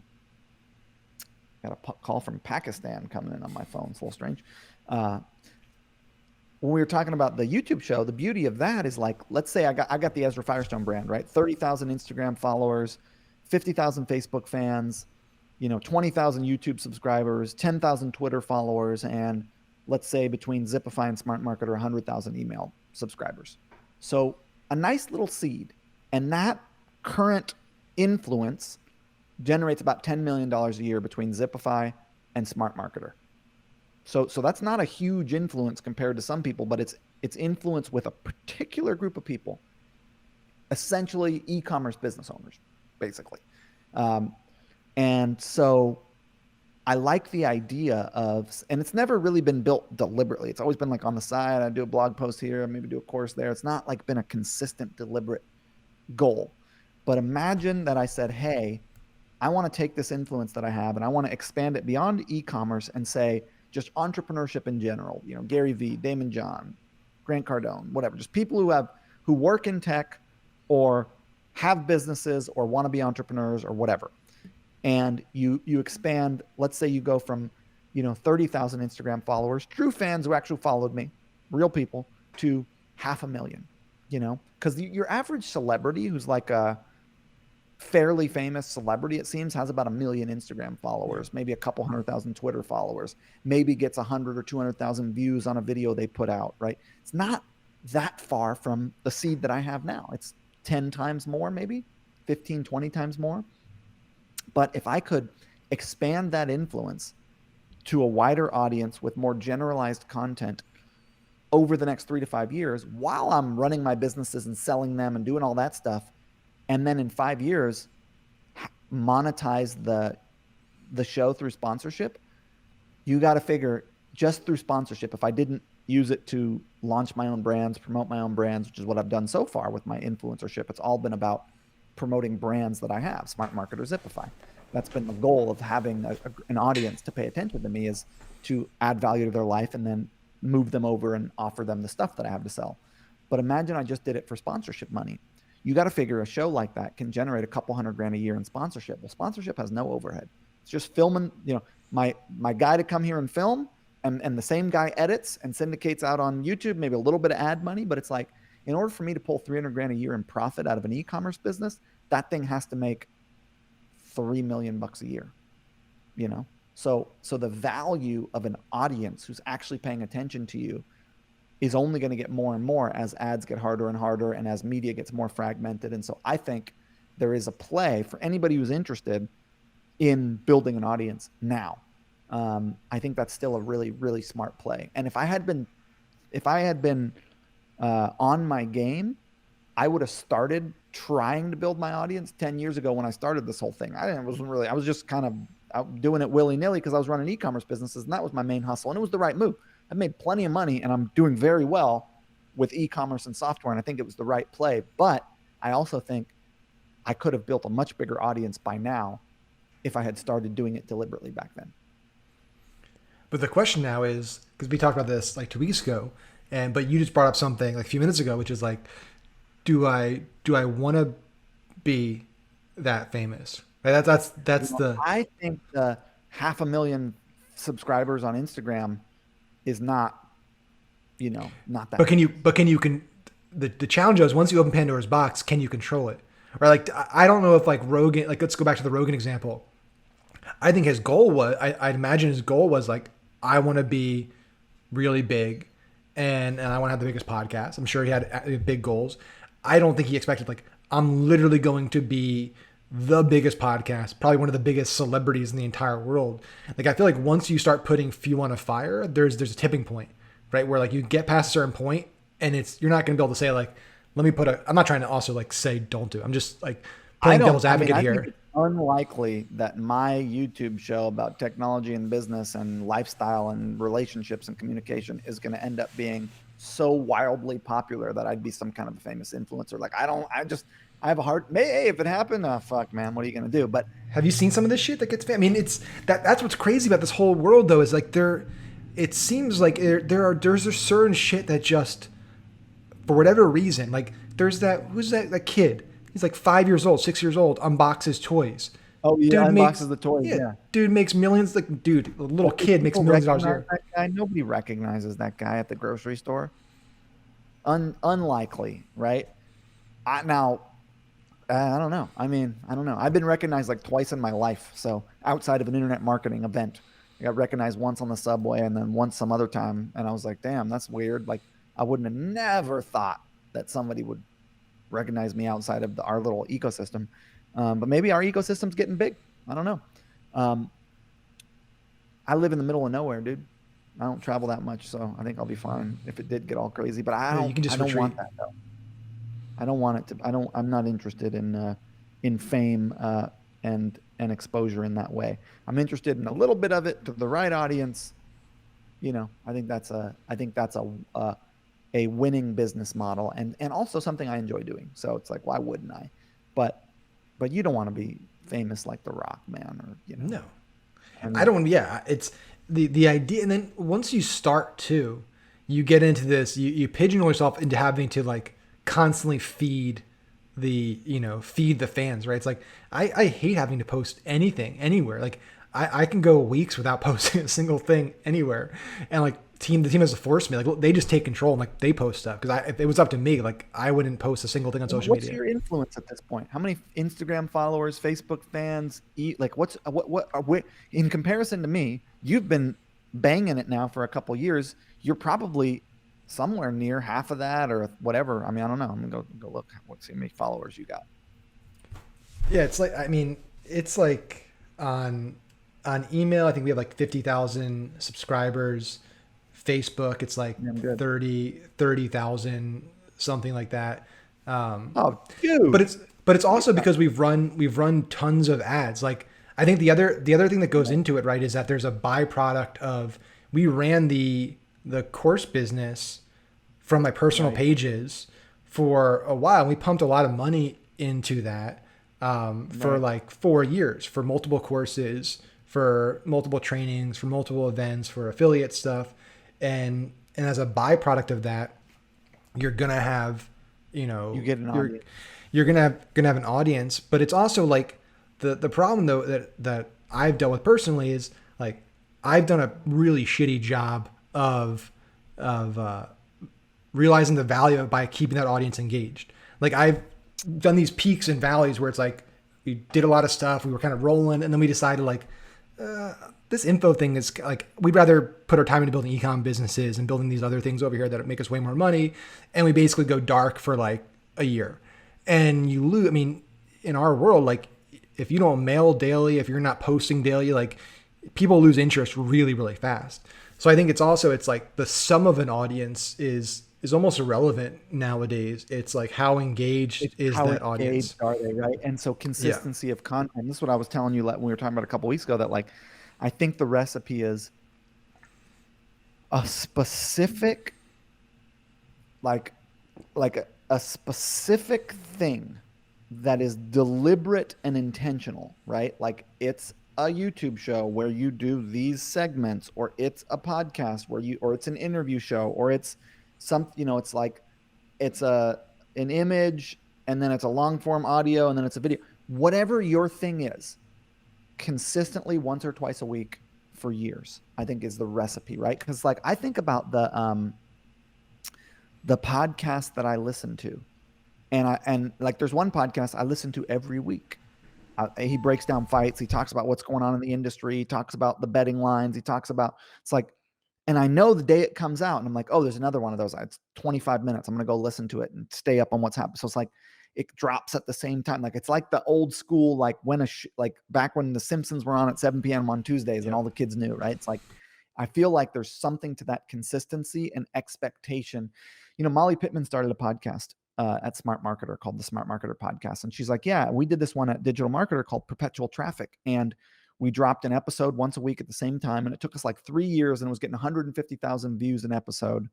got a call from Pakistan coming in on my phone. It's a little strange. When we were talking about the YouTube show, the beauty of that is like, let's say I got the Ezra Firestone brand, right? 30,000 Instagram followers, 50,000 Facebook fans, you know, 20,000 YouTube subscribers, 10,000 Twitter followers, and let's say between Zipify and Smart Marketer, 100,000 email subscribers. So a nice little seed, and that current influence generates about $10 million a year between Zipify and Smart Marketer. So that's not a huge influence compared to some people, but it's influence with a particular group of people, essentially e-commerce business owners, basically. And so I like the idea of, and it's never really been built deliberately. It's always been like on the side. I do a blog post here, maybe do a course there. It's not like been a consistent, deliberate goal. But imagine that I said, hey, I want to take this influence that I have and I want to expand it beyond e-commerce and say just entrepreneurship in general. You know, Gary V, Damon John, Grant Cardone, whatever. Just people who work in tech or have businesses or want to be entrepreneurs or whatever. And you expand, let's say you go from, you know, 30,000 Instagram followers, true fans who actually followed me, real people, to 500,000, you know, because your average celebrity who's like a fairly famous celebrity, it seems, has about 1 million Instagram followers, maybe a couple 100,000 Twitter followers, maybe gets 100 or 200,000 views on a video they put out, right? It's not that far from the seed that I have now. It's 10 times more, maybe 15, 20 times more. But if I could expand that influence to a wider audience with more generalized content over the next 3 to 5 years, while I'm running my businesses and selling them and doing all that stuff, and then in 5 years, monetize the show through sponsorship, you got to figure just through sponsorship, if I didn't use it to launch my own brands, promote my own brands, which is what I've done so far with my influencership, it's all been about promoting brands that I have, Smart Marketer, Zipify. That's been the goal of having an audience to pay attention to me, is to add value to their life and then move them over and offer them the stuff that I have to sell. But imagine I just did it for sponsorship money. You got to figure a show like that can generate a couple $100,000 a year in sponsorship. Well, sponsorship has no overhead. It's just filming, you know, my guy to come here and film, and the same guy edits and syndicates out on YouTube, maybe a little bit of ad money, but it's like, In order for me to pull 300 grand a year in profit out of an e-commerce business, that thing has to make $3 million a year, you know? So the value of an audience who's actually paying attention to you is only going to get more and more as ads get harder and harder and as media gets more fragmented. And so I think there is a play for anybody who's interested in building an audience now. I think that's still a really, really smart play. And if I had been on my game, I would have started trying to build my audience 10 years ago when I started this whole thing. I was just kind of out doing it willy-nilly because I was running e-commerce businesses, and that was my main hustle. And it was the right move. I've made plenty of money, and I'm doing very well with e-commerce and software, and I think it was the right play. But I also think I could have built a much bigger audience by now if I had started doing it deliberately back then. But the question now is, because we talked about this like 2 weeks ago, but you just brought up something like a few minutes ago, which is like, do I want to be that famous? Right? That's the. I think the 500,000 subscribers on Instagram is not that. But the challenge is once you open Pandora's box, can you control it? Right? Like I don't know if like Rogan, like let's go back to the Rogan example. I think his goal was, I'd imagine his goal was like, I want to be really big and I want to have the biggest podcast. I'm sure he had big goals. I don't think he expected like, I'm literally going to be the biggest podcast, probably one of the biggest celebrities in the entire world. Like, I feel like once you start putting fuel on a fire, there's a tipping point, right? Where like you get past a certain point and you're not going to be able to say like, I'm not trying to also like say, don't do it. I'm just like playing devil's advocate here. Think it's unlikely that my YouTube show about technology and business and lifestyle and relationships and communication is going to end up being so wildly popular that I'd be some kind of a famous influencer. Like, I have a hard, hey, if it happened, fuck, man, what are you going to do? But have you seen some of this shit that gets, I mean, that's what's crazy about this whole world though, is like it seems like there's a certain shit that just, for whatever reason, like who's that kid? He's like 5 years old, 6 years old, unboxes toys. Oh yeah, unboxes the toys. Yeah, dude makes millions. Like, dude, a little kid makes millions of dollars a year. That guy, nobody recognizes that guy at the grocery store. Unlikely, right? I don't know. I mean, I don't know. I've been recognized like twice in my life. So outside of an internet marketing event, I got recognized once on the subway and then once some other time. And I was like, damn, that's weird. Like, I wouldn't have never thought that somebody would recognize me outside of our little ecosystem. But maybe our ecosystem's getting big. I don't know. I live in the middle of nowhere, dude. I don't travel that much, so I think I'll be fine if it did get all crazy. But I don't want that though. I don't want it to. I'm not interested in fame and exposure in that way. I'm interested in a little bit of it to the right audience. You know, I think that's a winning business model and also something I enjoy doing. So it's like, why wouldn't I? But you don't want to be famous like The Rock, man, or No, I don't want to. Yeah, it's the idea. And then once you start to, you get into this, you pigeonhole yourself into having to like constantly feed the fans, right? It's like, I hate having to post anything anywhere. Like I can go weeks without posting a single thing anywhere. And like the team has to force me, like they just take control and like they post stuff. Cause if it was up to me, like I wouldn't post a single thing on social media. What's your influence at this point? How many Instagram followers, Facebook fans, like what in comparison to me, you've been banging it now for a couple years. You're probably somewhere near half of that or whatever. I mean, I don't know. I'm gonna go look. See how many followers you got. Yeah, it's like, I mean, it's like on email, I think we have like 50,000 subscribers. Facebook, it's like 30,000, something like that. Oh, dude! But it's also because we've run tons of ads. Like, I think the other thing that goes into it, right, is that there's a byproduct of, we ran the course business from my personal pages for a while. And we pumped a lot of money into that for like 4 years, for multiple courses, for multiple trainings, for multiple events, for affiliate stuff. And as a byproduct of that, you're gonna have, you get an audience. You're gonna have an audience. But it's also like the problem though that I've dealt with personally is like, I've done a really shitty job of realizing the value of by keeping that audience engaged. Like I've done these peaks and valleys where it's like we did a lot of stuff, we were kind of rolling, and then we decided like this info thing is like we'd rather put our time into building e-com businesses and building these other things over here that make us way more money, and we basically go dark for like a year, and you lose. I mean, in our world, like if you don't mail daily, if you're not posting daily, like people lose interest really, really fast. So I think it's like the sum of an audience is almost irrelevant nowadays. It's like how engaged is that audience? Are they, right? And so consistency of content. This is what I was telling you when we were talking about a couple weeks ago, that like I think the recipe is a specific a specific thing that is deliberate and intentional, right? Like it's a YouTube show where you do these segments, or it's a podcast or it's an interview show, or it's it's like it's an image, and then it's a long form audio, and then it's a video. Whatever your thing is, consistently once or twice a week for years, I think is the recipe, right? Because like I think about the podcast that I listen to, and like there's one podcast I listen to every week. He breaks down fights. He talks about what's going on in the industry. He talks about the betting lines. He talks about, it's like, and I know the day it comes out and I'm like, oh, there's another one of those. It's 25 minutes. I'm going to go listen to it and stay up on what's happening. So it's like, it drops at the same time. Like it's like the old school, like when like back when the Simpsons were on at 7 p.m. on Tuesdays and all the kids knew, right? It's like, I feel like there's something to that consistency and expectation. Molly Pittman started a podcast at Smart Marketer called the Smart Marketer Podcast. And she's like, yeah, we did this one at Digital Marketer called Perpetual Traffic. And we dropped an episode once a week at the same time. And it took us like 3 years, and it was getting 150,000 views an episode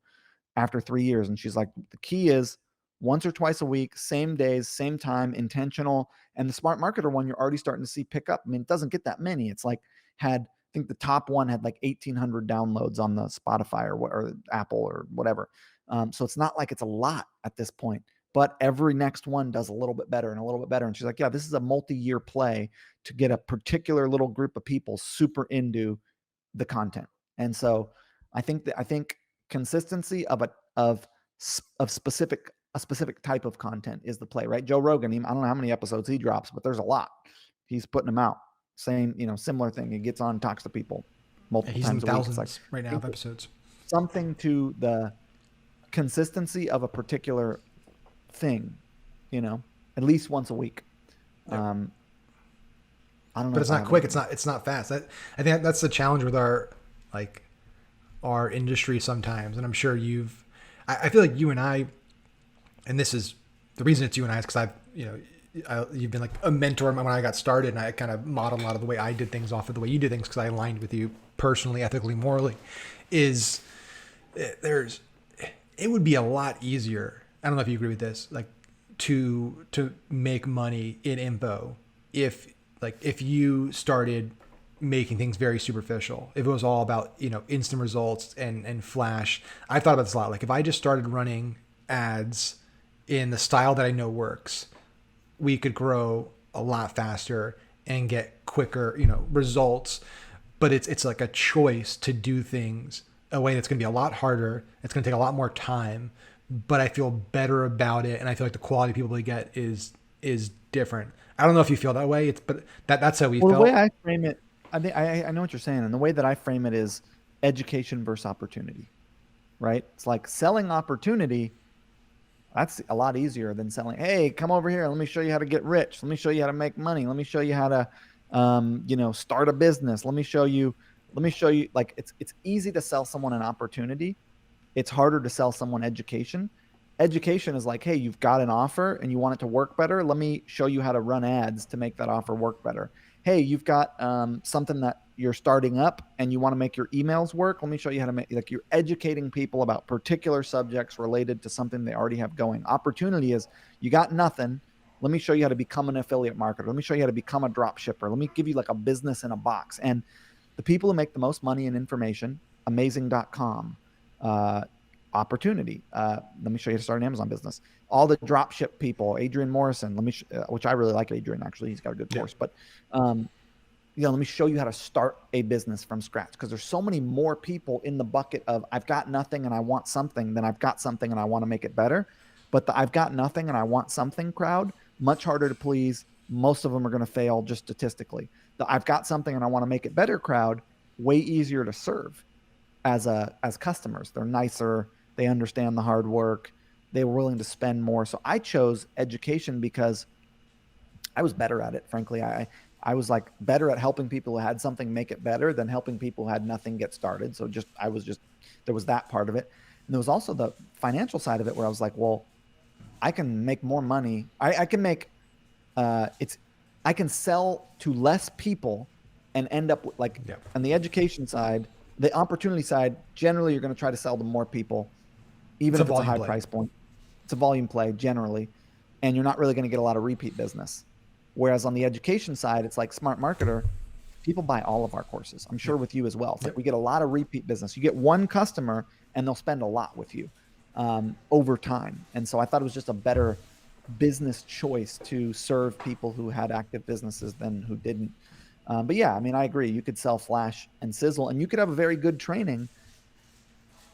after 3 years. And she's like, the key is once or twice a week, same days, same time, intentional. And the Smart Marketer one, you're already starting to see pick up. I mean, it doesn't get that many. It's like I think the top one had like 1,800 downloads on the Spotify or Apple or whatever. So it's not like it's a lot at this point, but every next one does a little bit better and a little bit better. And she's like, yeah, this is a multi-year play to get a particular little group of people super into the content. And so I think consistency of a specific type of content is the play, right? Joe Rogan, I don't know how many episodes he drops, but there's a lot. He's putting them out. Same, similar thing. He gets on, talks to people multiple times a week. He's in thousands right now of episodes. Something to the consistency of a particular thing, at least once a week. Yep. I don't know. But it's not quick. It's not fast. I think that's the challenge with our industry sometimes. And I'm sure I feel like you and I, and this is the reason it's you and I is because you've been like a mentor when I got started, and I kind of modeled a lot of the way I did things off of the way you did things because I aligned with you personally, ethically, morally. It would be a lot easier. I don't know if you agree with this, like to make money in info if you started making things very superficial. If it was all about, instant results and flash. I've thought about this a lot. Like if I just started running ads in the style that I know works, we could grow a lot faster and get quicker, results. But it's like a choice to do things a way that's going to be a lot harder. It's going to take a lot more time, but I feel better about it. And I feel like the quality of people we get is different. I don't know if you feel that way. But that's how we felt. The way I frame it, I know what you're saying. And the way that I frame it is education versus opportunity, right? It's like selling opportunity. That's a lot easier than selling, hey, come over here. Let me show you how to get rich. Let me show you how to make money. Let me show you how to, start a business. Let me show you, like it's easy to sell someone an opportunity. It's harder to sell someone education. Education is like, hey, you've got an offer and you want it to work better. Let me show you how to run ads to make that offer work better. Hey, you've got something that you're starting up and you want to make your emails work. Let me show you how to make, like, you're educating people about particular subjects related to something they already have going. Opportunity is you got nothing. Let me show you how to become an affiliate marketer. Let me show you how to become a drop shipper. Let me give you like a business in a box. And the people who make the most money in information, amazing.com, opportunity. Let me show you how to start an Amazon business. All the drop ship people, Adrian Morrison, which I really like Adrian, actually, he's got a good course, but let me show you how to start a business from scratch, because there's so many more people in the bucket of I've got nothing and I want something than I've got something and I want to make it better. But the I've got nothing and I want something crowd, much harder to please. Most of them are going to fail just statistically. The I've got something and I want to make it better crowd, way easier to serve as customers. They're nicer, they understand the hard work, they were willing to spend more. So I chose education because I was better at it, frankly. I was like better at helping people who had something make it better than helping people who had nothing get started. So there was that part of it. And there was also the financial side of it where I was like, well, I can make more money. I can make, I can sell to less people and end up with, like, on the education side, the opportunity side, generally you're going to try to sell to more people, even if it's a high price point. It's a volume play generally, and you're not really going to get a lot of repeat business. Whereas on the education side, it's like Smart Marketer, people buy all of our courses. I'm sure with you as well. It's like we get a lot of repeat business. You get one customer and they'll spend a lot with you over time. And so I thought it was just a better business choice to serve people who had active businesses than who didn't. But yeah, I mean, I agree. You could sell Flash and Sizzle, and you could have a very good training,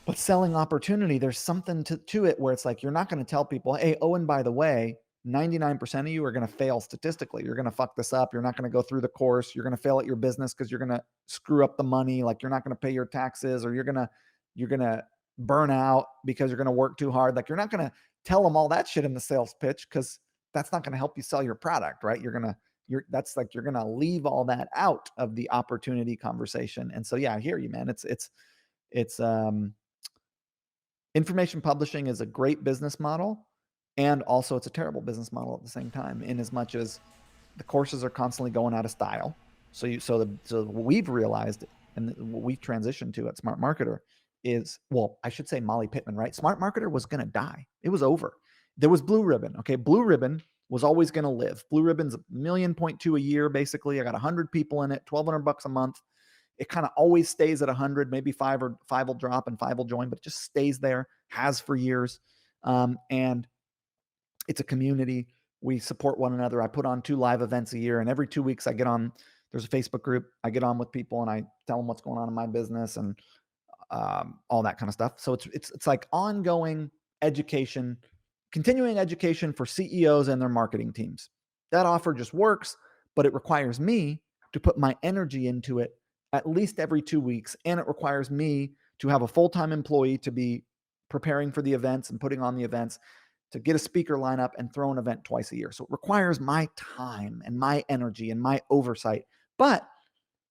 but selling opportunity, there's something to it where it's like, you're not going to tell people, hey, oh, and by the way, 99% of you are going to fail statistically. You're going to fuck this up. You're not going to go through the course. You're going to fail at your business because you're going to screw up the money. Like, you're not going to pay your taxes, or you're going to burn out because you're going to work too hard. Like, you're not going to tell them all that shit in the sales pitch, because that's not going to help you sell your product, right? You're going to leave all that out of the opportunity conversation. And so, yeah, I hear you, man. It's information publishing is a great business model, and also it's a terrible business model at the same time, in as much as the courses are constantly going out of style. So what we've realized, and what we've transitioned to at Smart Marketer is, well, I should say Molly Pittman, right? Smart Marketer was going to die. It was over. There was Blue Ribbon. Okay. Blue Ribbon was always going to live. Blue Ribbon's $1.2 million a year. Basically, I got 100 people in it, $1,200 a month. It kind of always stays at 100, maybe five will drop and 5 will join, but it just stays there, has for years. And it's a community. We support one another. I put on 2 live events a year, and every 2 weeks I get on, there's a Facebook group. I get on with people and I tell them what's going on in my business and all that kind of stuff. So it's like ongoing education, continuing education for CEOs and their marketing teams. That offer just works, but it requires me to put my energy into it at least every 2 weeks. And it requires me to have a full-time employee to be preparing for the events and putting on the events, to get a speaker lineup and throw an event twice a year. So it requires my time and my energy and my oversight. But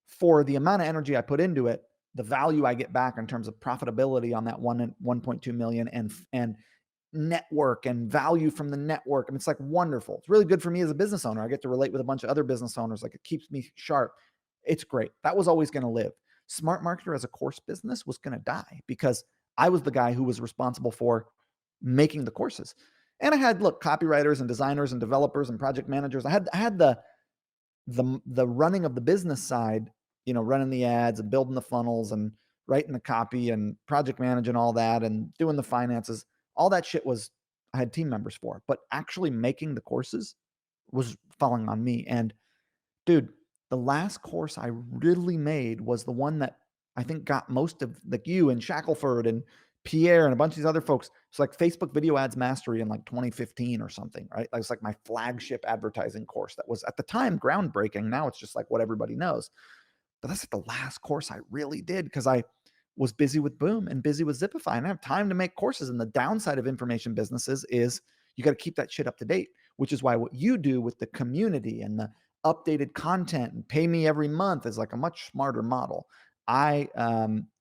for the amount of energy I put into it, the value I get back in terms of profitability on that 1.2 million and network and value from the network, I mean, it's like wonderful. It's really good for me as a business owner. I get to relate with a bunch of other business owners. Like, it keeps me sharp. It's great. That was always going to live. Smart Marketer as a course business was going to die, because I was the guy who was responsible for making the courses. And I had, copywriters and designers and developers and project managers. I had the running of the business side, running the ads and building the funnels and writing the copy and project managing all that and doing the finances. All that shit I had team members for, but actually making the courses was falling on me. And dude, the last course I really made was the one that I think got most of, like, you and Shackelford and Pierre and a bunch of these other folks. It's like Facebook Video Ads Mastery in like 2015 or something, right? It's like my flagship advertising course that was at the time groundbreaking. Now it's just like what everybody knows. But that's like the last course I really did, because I was busy with Boom and busy with Zipify, and I have time to make courses. And the downside of information businesses is you got to keep that shit up to date, which is why what you do with the community and the updated content and pay me every month is like a much smarter model. I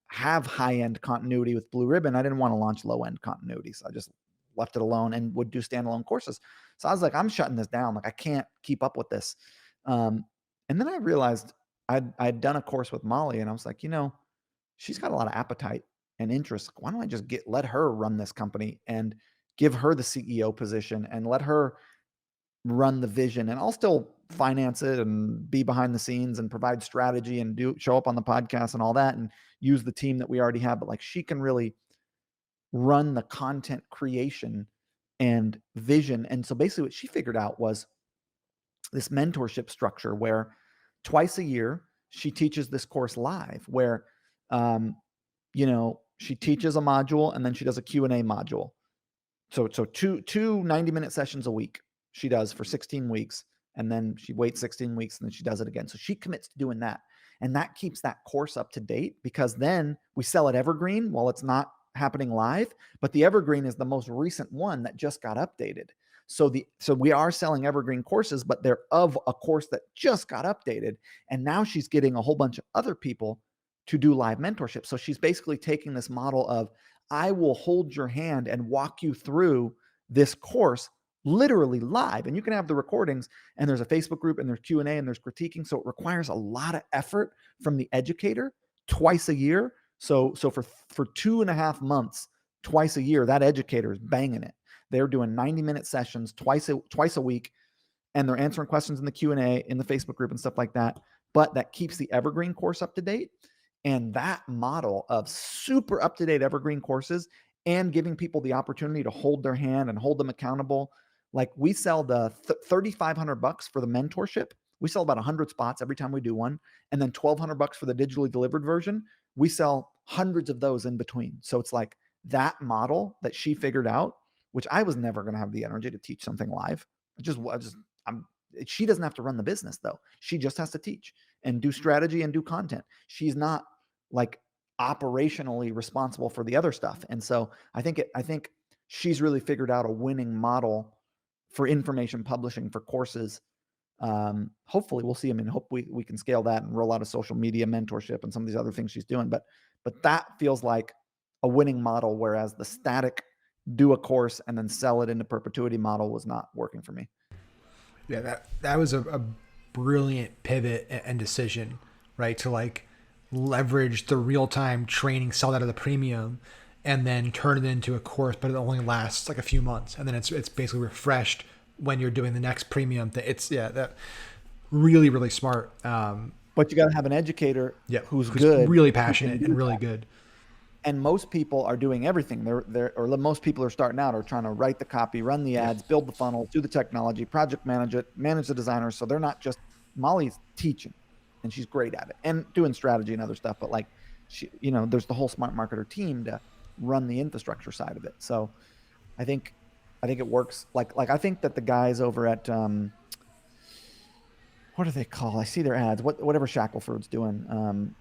have high-end continuity with Blue Ribbon. I didn't want to launch low-end continuity, so I just left it alone and would do standalone courses. So I was like, I'm shutting this down. Like, I can't keep up with this. And then I realized I'd done a course with Molly, and I was like, she's got a lot of appetite and interest. Why don't I just let her run this company and give her the CEO position and let her run the vision, and I'll still finance it and be behind the scenes and provide strategy and show up on the podcast and all that and use the team that we already have. But like, she can really run the content creation and vision. And so basically what she figured out was this mentorship structure where Twice a year, she teaches this course live where, she teaches a module and then she does a Q&A module. So two 90-minute sessions a week she does for 16 weeks, and then she waits 16 weeks and then she does it again. So she commits to doing that. And that keeps that course up to date, because then we sell it evergreen while it's not happening live, but the evergreen is the most recent one that just got updated. So we are selling evergreen courses, but they're of a course that just got updated. And now she's getting a whole bunch of other people to do live mentorship. So she's basically taking this model of, I will hold your hand and walk you through this course literally live. And you can have the recordings, and there's a Facebook group and there's Q&A and there's critiquing. So it requires a lot of effort from the educator twice a year. So for 2.5 months, twice a year, that educator is banging it. They're doing 90-minute sessions twice a week, and they're answering questions in the Q&A in the Facebook group and stuff like that. But that keeps the evergreen course up to date. And that model of super up-to-date evergreen courses and giving people the opportunity to hold their hand and hold them accountable. Like, we sell the $3,500 for the mentorship. We sell about 100 spots every time we do one. And then $1,200 for the digitally delivered version. We sell hundreds of those in between. So it's like that model that she figured out, which I was never going to have the energy to teach something live. She doesn't have to run the business though. She just has to teach and do strategy and do content. She's not like operationally responsible for the other stuff. And so I think she's really figured out a winning model for information publishing for courses. Hopefully we'll see. I mean, hope we can scale that and roll out a social media mentorship and some of these other things she's doing. But that feels like a winning model, whereas the static do a course and then sell it into perpetuity model was not working for me. Yeah, that was a brilliant pivot and decision, right? To like leverage the real-time training, sell that at a premium, and then turn it into a course, but it only lasts like a few months, and then it's basically refreshed when you're doing the next premium thing. It's that really, really smart. But you got to have an educator who's good, really passionate and really good. And most people are doing everything. Most people are starting out or trying to write the copy, run the ads, build the funnel, do the technology, project manage it, manage the designers. So they're not just, Molly's teaching and she's great at it and doing strategy and other stuff. But like there's the whole smart marketer team to run the infrastructure side of it. So I think it works. Like I think that the guys over at, what do they call? I see their ads. Whatever Shackelford's doing.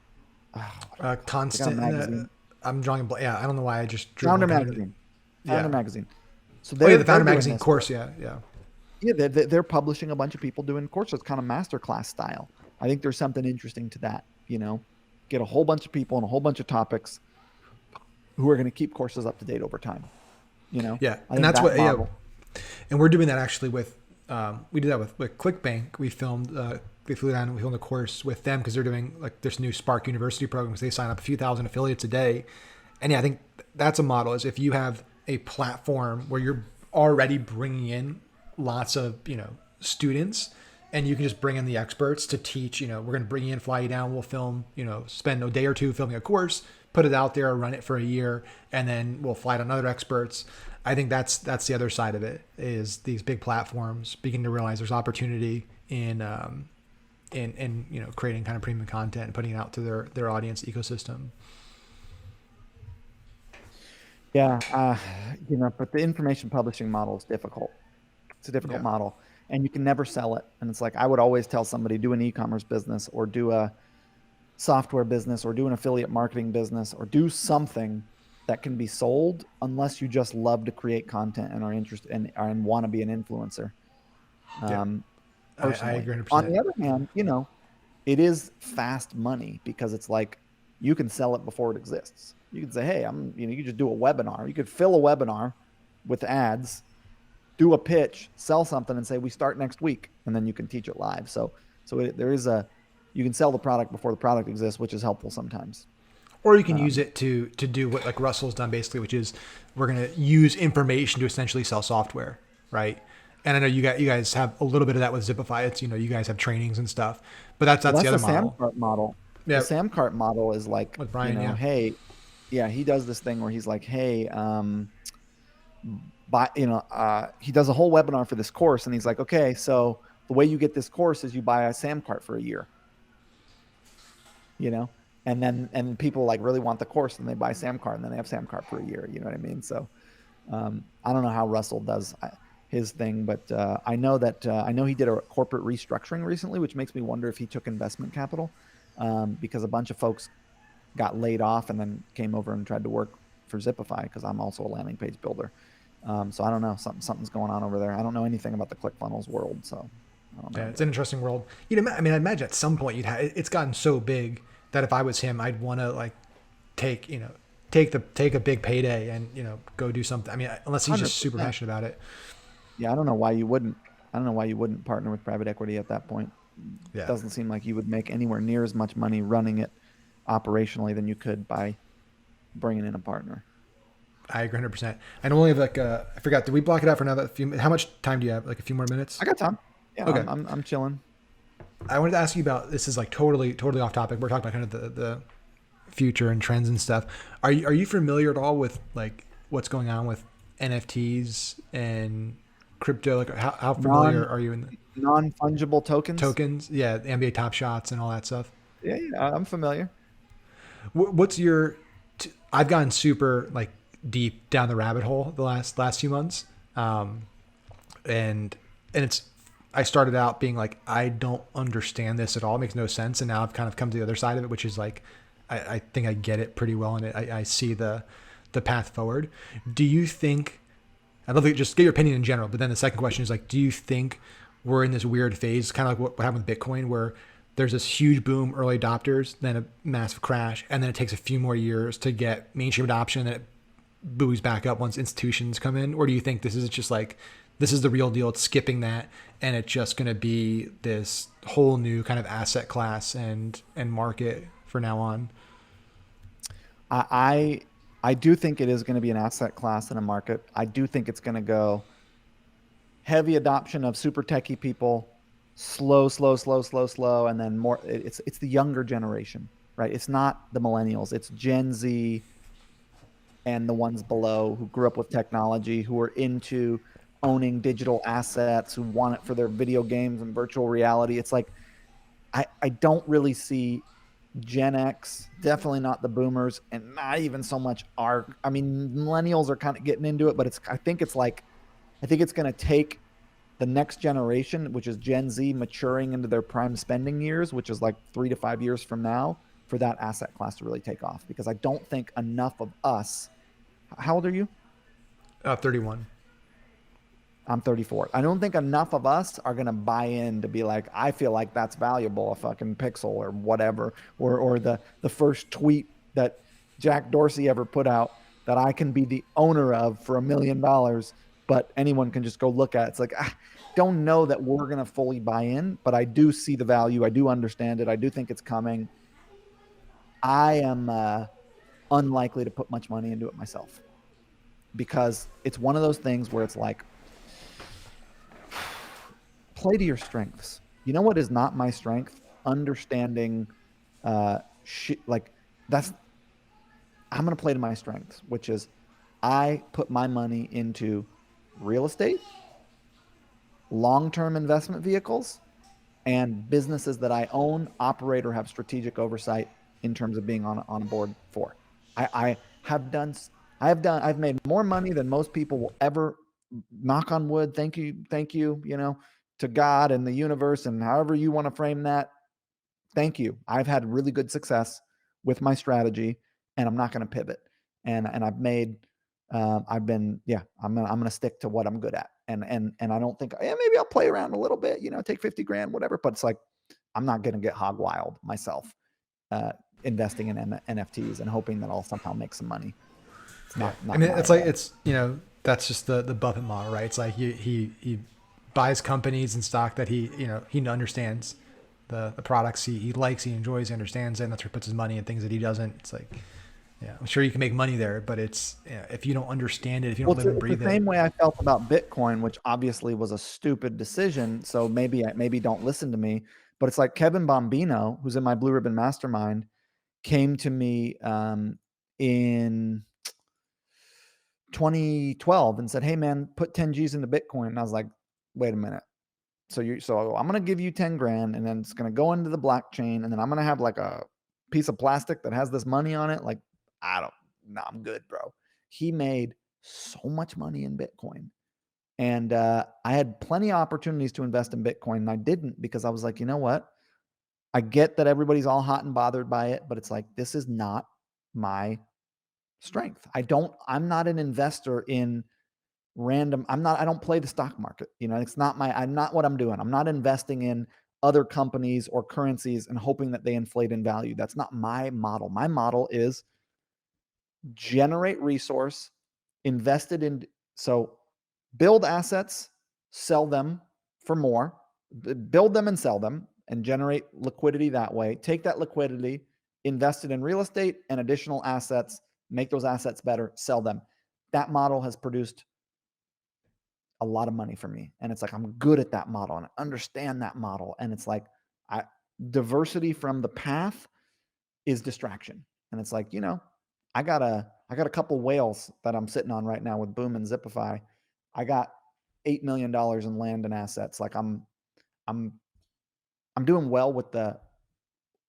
Constant. I'm drawing a blank. Yeah, I don't know why I just drew Founder Magazine. Founder Magazine. So the Founder Magazine course. Yeah. They're publishing a bunch of people doing courses, kind of masterclass style. I think there's something interesting to that. Get a whole bunch of people and a whole bunch of topics who are going to keep courses up to date over time. Yeah, and that's what. Yeah, and we're doing that actually with. We did that with ClickBank. We filmed. We flew down and we filmed a course with them because they're doing like this new Spark University programs. They sign up a few thousand affiliates a day. And yeah, I think that's a model, is if you have a platform where you're already bringing in lots of, students, and you can just bring in the experts to teach, we're going to bring you in, fly you down, we'll film, spend a day or two filming a course, put it out there, run it for a year, and then we'll fly down other experts. I think that's the other side of it, is these big platforms beginning to realize there's opportunity in creating kind of premium content and putting it out to their audience ecosystem. Yeah, but the information publishing model is difficult. It's a difficult model, and you can never sell it. And it's like, I would always tell somebody, do an e-commerce business or do a software business or do an affiliate marketing business or do something that can be sold, unless you just love to create content and are interested and want to be an influencer. I agree 100%. On the other hand, it is fast money, because it's like you can sell it before it exists. You can say, hey, you can just do a webinar. You could fill a webinar with ads, do a pitch, sell something, and say, we start next week, and then you can teach it live. So you can sell the product before the product exists, which is helpful sometimes. Or you can use it to do what like Russell's done basically, which is we're going to use information to essentially sell software, right? And I know you guys have a little bit of that with Zipify. It's, you guys have trainings and stuff, but that's the other model. Samcart model. Yeah. The Samcart model is like, with Brian, hey, he does this thing where he's like, hey, he does a whole webinar for this course, and he's like, okay, so the way you get this course is you buy a Samcart for a year. you know, and people like really want the course and they buy Samcart and then they have Samcart for a year. You know what I mean? So I don't know how Russell does his thing, but I know that I know he did a corporate restructuring recently, which makes me wonder if he took investment capital because a bunch of folks got laid off and then came over and tried to work for Zipify because I'm also a landing page builder. So I don't know, something's going on over there. I don't know anything about the ClickFunnels world, so I don't know. Yeah, it's an interesting world. I mean, I imagine at some point it's gotten so big that if I was him, I'd want to like take, take a big payday and, go do something. I mean, unless he's just super 100%. passionate about it. Yeah, I don't know why you wouldn't. I don't know why you wouldn't partner with private equity at that point. Yeah. Doesn't seem like you would make anywhere near as much money running it operationally than you could by bringing in a partner. I agree 100%. I only have like, I forgot, did we block it out for another few, how much time do you have? Like a few more minutes? I got time. Yeah, Okay. I'm chilling. I wanted to ask you about, this is like totally off topic. We're talking about kind of the future and trends and stuff. Are you familiar at all with like what's going on with NFTs and crypto? Like how familiar are you in the Non-fungible tokens? Yeah, the NBA Top Shots and all that stuff. Yeah, I'm familiar. What's your? I've gotten super like deep down the rabbit hole the last few months, and it's. I started out being like, I don't understand this at all. It makes no sense, and now I've kind of come to the other side of it, which is like, I think I get it pretty well, and I see the path forward. Do you think? I'd love to just get your opinion in general, but then the second question is like, do you think we're in this weird phase, kind of like what happened with Bitcoin, where there's this huge boom, early adopters, then a massive crash, and then it takes a few more years to get mainstream adoption, and it buoys back up once institutions come in? Or do you think this is just like, this is the real deal, it's skipping that, and it's just going to be this whole new kind of asset class and market for now on? I do think it is going to be an asset class in a market. I do think it's going to go heavy adoption of super techie people, slow, and then more. It's the younger generation, right? It's not the millennials. It's Gen Z and the ones below who grew up with technology, who are into owning digital assets, who want it for their video games and virtual reality. It's like I don't really see Gen X, definitely not the boomers, and not even so much I mean, millennials are kind of getting into it, but I think it's going to take the next generation, which is Gen Z, maturing into their prime spending years, which is like 3 to 5 years from now, for that asset class to really take off. Because I don't think enough of us. How old are you? 31. I'm 34. I don't think enough of us are going to buy in to be like, I feel like that's valuable, a fucking pixel or whatever, or the first tweet that Jack Dorsey ever put out that I can be the owner of for $1 million, but anyone can just go look at it. It's like, I don't know that we're going to fully buy in, but I do see the value. I do understand it. I do think it's coming. I am unlikely to put much money into it myself because it's one of those things where it's like, play to your strengths. You know what is not my strength? Understanding like that's I'm going to play to my strengths, which is I put my money into real estate, long-term investment vehicles, and businesses that I own, operate, or have strategic oversight in terms of being on board for. I've made more money than most people will ever, knock on wood. Thank you, to God and the universe and however you want to frame that. Thank you. I've had really good success with my strategy, and I'm not going to pivot. And I'm going to stick to what I'm good at. And I don't think, maybe I'll play around a little bit, take 50 grand, whatever. But it's like, I'm not going to get hog wild myself, investing in NFTs and hoping that I'll somehow make some money. It's not I mean, it's like, it's, that's just the Buffett model, right? It's like he buys companies and stock that he understands the products he likes, he enjoys, he understands, and that's where he puts his money in things that he doesn't. It's like, yeah, I'm sure you can make money there, but it's, if you don't understand it, if you don't live and breathe it. The same way I felt about Bitcoin, which obviously was a stupid decision. So maybe don't listen to me, but it's like Kevin Bombino, who's in my Blue Ribbon Mastermind, came to me in 2012 and said, "Hey man, put 10 G's into Bitcoin." And I was like, wait a minute. So I'm going to give you 10 grand and then it's going to go into the blockchain. And then I'm going to have like a piece of plastic that has this money on it. Like, no, I'm good, bro. He made so much money in Bitcoin. And I had plenty of opportunities to invest in Bitcoin, and I didn't because I was like, you know what? I get that everybody's all hot and bothered by it, but it's like, this is not my strength. I'm not an investor in random. I don't play the stock market. I'm not what I'm doing. I'm not investing in other companies or currencies and hoping that they inflate in value. That's not my model. My model is generate resource, invested in, so build assets, sell them for more, build them and sell them and generate liquidity that way. Take that liquidity, invest it in real estate and additional assets, make those assets better, sell them. That model has produced a lot of money for me. And it's like, I'm good at that model and I understand that model. And it's like, diversity from the path is distraction. And it's like, I got a couple whales that I'm sitting on right now with Boom and Zipify. I got $8 million in land and assets. Like I'm doing well with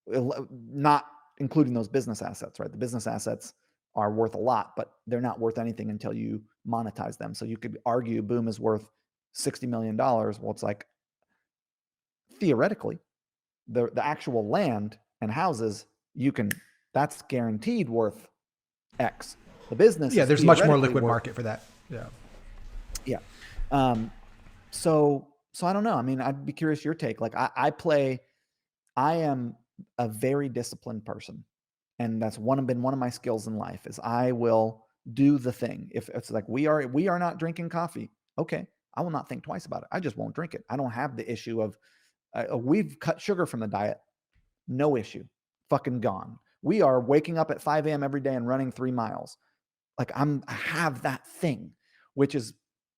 not including those business assets, right? The business assets are worth a lot, but they're not worth anything until you monetize them. So you could argue Boom is worth $60 million. Well, it's like, theoretically, the actual land and houses, that's guaranteed worth X. The business, there's much more liquid market for that. Yeah. So I don't know. I mean, I'd be curious your take. Like I am a very disciplined person, and that's been one of my skills in life is I will do the thing. If it's like we are not drinking coffee, okay, I will not think twice about it. I just won't drink it. I don't have the issue of we've cut sugar from the diet. No issue. Fucking gone. We are waking up at 5 a.m. every day and running 3 miles. Like I have that thing, which is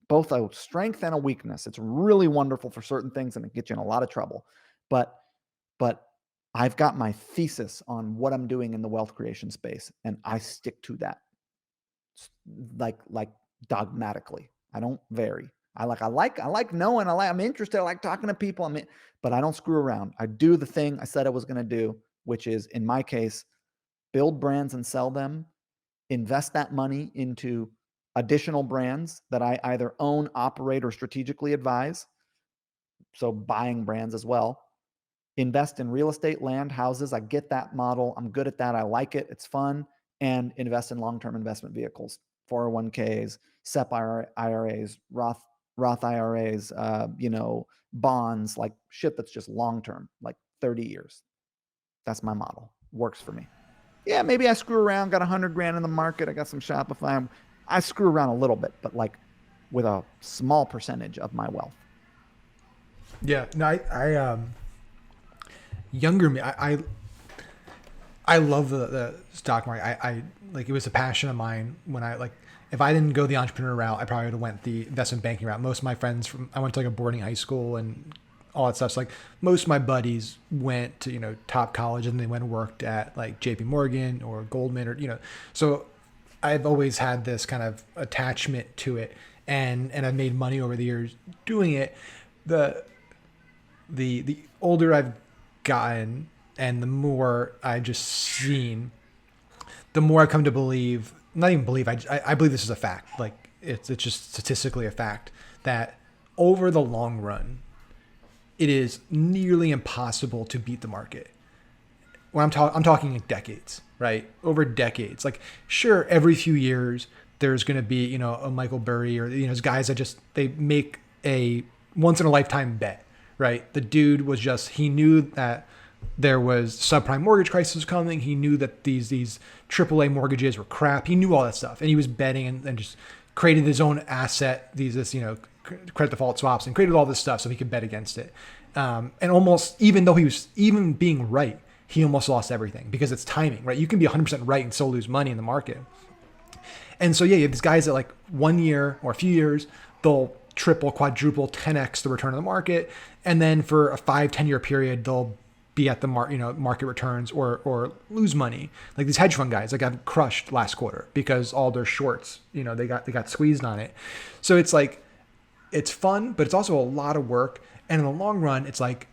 both a strength and a weakness. It's really wonderful for certain things and it gets you in a lot of trouble. But I've got my thesis on what I'm doing in the wealth creation space, and I stick to that like dogmatically. I don't vary. I like knowing. I'm interested. I like talking to people. But I don't screw around. I do the thing I said I was going to do, which is, in my case, build brands and sell them, invest that money into additional brands that I either own, operate, or strategically advise. So buying brands as well. Invest in real estate, land, houses. I get that model. I'm good at that. I like it. It's fun. And invest in long-term investment vehicles, 401ks, SEP IRAs, Roth IRAs, bonds, like shit that's just long-term, like 30 years. That's my model. Works for me. Yeah, maybe I screw around, got 100 grand in the market. I got some Shopify. I screw around a little bit, but like with a small percentage of my wealth. Yeah, no, I younger me, I love the stock market. I like, it was a passion of mine when if I didn't go the entrepreneur route, I probably would have went the investment banking route. Most of my friends I went to like a boarding high school and all that stuff. So like most of my buddies went to, top college and they went and worked at like JP Morgan or Goldman or, so I've always had this kind of attachment to it and I've made money over the years doing it. The older I've gotten and the more I've just seen, the more I've come to believe, not even believe, I believe this is a fact. Like it's just statistically a fact that over the long run, it is nearly impossible to beat the market. When I'm talking like decades, right? Over decades. Like sure, every few years there's going to be, a Michael Burry or, guys that they make a once in a lifetime bet, right? The dude was he knew that there was subprime mortgage crisis coming. He knew that these AAA mortgages were crap. He knew all that stuff. And he was betting and just created his own asset, credit default swaps, and created all this stuff so he could bet against it. And almost, even though he was even being right, he almost lost everything because it's timing, right? You can be 100% right and still lose money in the market. And so, yeah, you have these guys that like 1 year or a few years, they'll triple, quadruple, 10x the return on the market. And then for a 5-10 year period, they'll be at the market returns or lose money. Like these hedge fund guys, got crushed last quarter because all their shorts, they got squeezed on it. So it's like, it's fun, but it's also a lot of work. And in the long run, it's like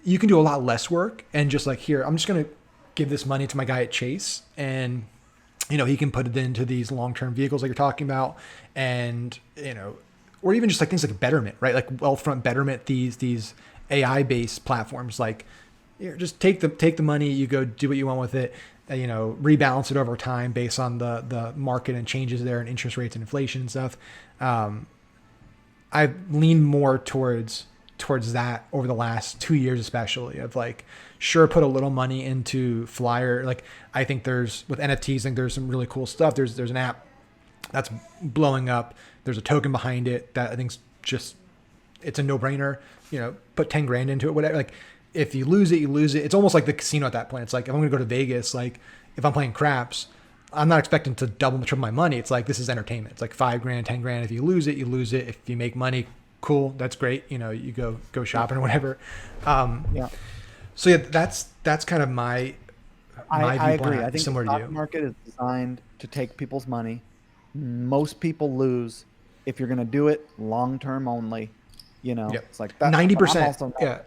you can do a lot less work and just like, here, I'm just going to give this money to my guy at Chase, and he can put it into these long-term vehicles like you're talking about, and or even just like things like Betterment, right? Like Wealthfront, Betterment, these AI-based platforms. Like, just take the money, you go do what you want with it, rebalance it over time based on the market and changes there and interest rates and inflation and stuff. I've leaned more towards that over the last 2 years, especially, of like, sure, put a little money into Flyer. Like, I think with NFTs, I think there's some really cool stuff. There's an app that's blowing up. There's a token behind it that I think's just, it's a no brainer, put 10 grand into it, whatever. Like, if you lose it, you lose it. It's almost like the casino at that point. It's like, if I'm going to go to Vegas, like if I'm playing craps, I'm not expecting to double, triple my money. It's like, this is entertainment. It's like 5 grand, 10 grand. If you lose it, you lose it. If you make money, cool. That's great. You go shopping or whatever. So yeah, that's kind of my I agree. I think the similar to stock you. market is designed to take people's money. Most people lose if you're going to do it long-term only. Yep. It's like that. 90%. Yeah.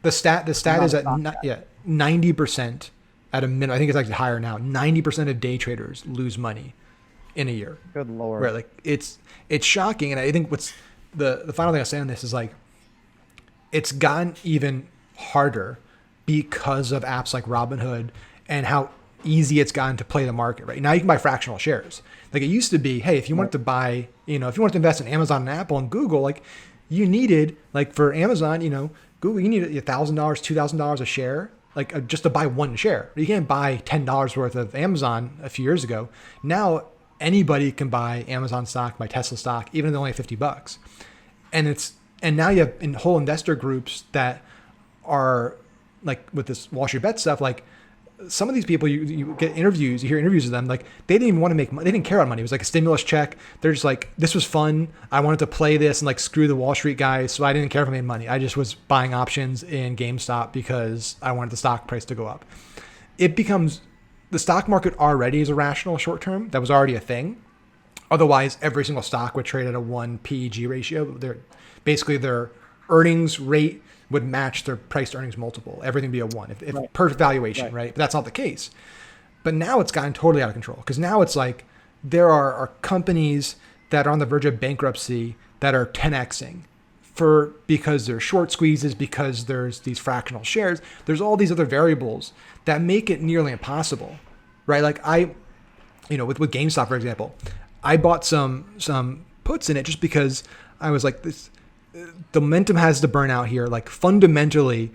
The stat is at 90% at a minimum. I think it's actually higher now. 90% of day traders lose money in a year. Good Lord. Right. Like, it's shocking. And I think what's the final thing I'll say on this is, like, it's gotten even harder because of apps like Robinhood and how easy it's gotten to play the market. Right now, you can buy fractional shares. Like, it used to be, hey, if you wanted to buy, if you wanted to invest in Amazon and Apple and Google, like, you needed, like, for Amazon, Google, you needed $1,000, $2,000 a share, like, just to buy one share. You can't buy $10 worth of Amazon a few years ago. Now anybody can buy Amazon stock, buy Tesla stock, even if they're only $50. And now you have whole investor groups that are, like, with this Wall Street Bet stuff, like, some of these people, you get interviews, you hear interviews with them, like, they didn't even want to make money. They didn't care about money. It was like a stimulus check. They're just like, this was fun. I wanted to play this and, like, screw the Wall Street guys. So I didn't care if I made money. I just was buying options in GameStop because I wanted the stock price to go up. It becomes, the stock market already is irrational short term. That was already a thing. Otherwise, every single stock would trade at a 1 PEG ratio. Their earnings rate would match their price to earnings multiple. Everything be a 1 if Right. per valuation, right? But that's not the case. But now it's gotten totally out of control, because now it's like, there are companies that are on the verge of bankruptcy that are 10xing because there's short squeezes, because there's these fractional shares. There's all these other variables that make it nearly impossible, right? Like, with GameStop, for example, I bought some puts in it just because I was like, the momentum has to burn out here. Like, fundamentally,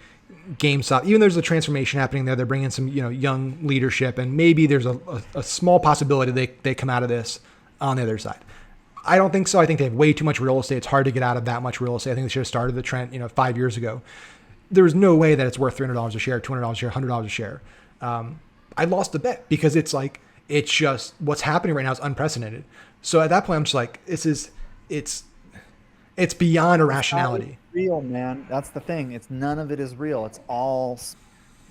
GameStop, even there's a transformation happening there. They're bringing some, young leadership, and maybe there's a small possibility they come out of this on the other side. I don't think so. I think they have way too much real estate. It's hard to get out of that much real estate. I think they should have started the trend, 5 years ago. There's no way that it's worth $300 a share, $200 a share, $100 a share. I lost the bet because it's like, it's just, what's happening right now is unprecedented. So at that point, I'm just like, it's beyond irrationality. It's not real, man. That's the thing. None of it is real. It's all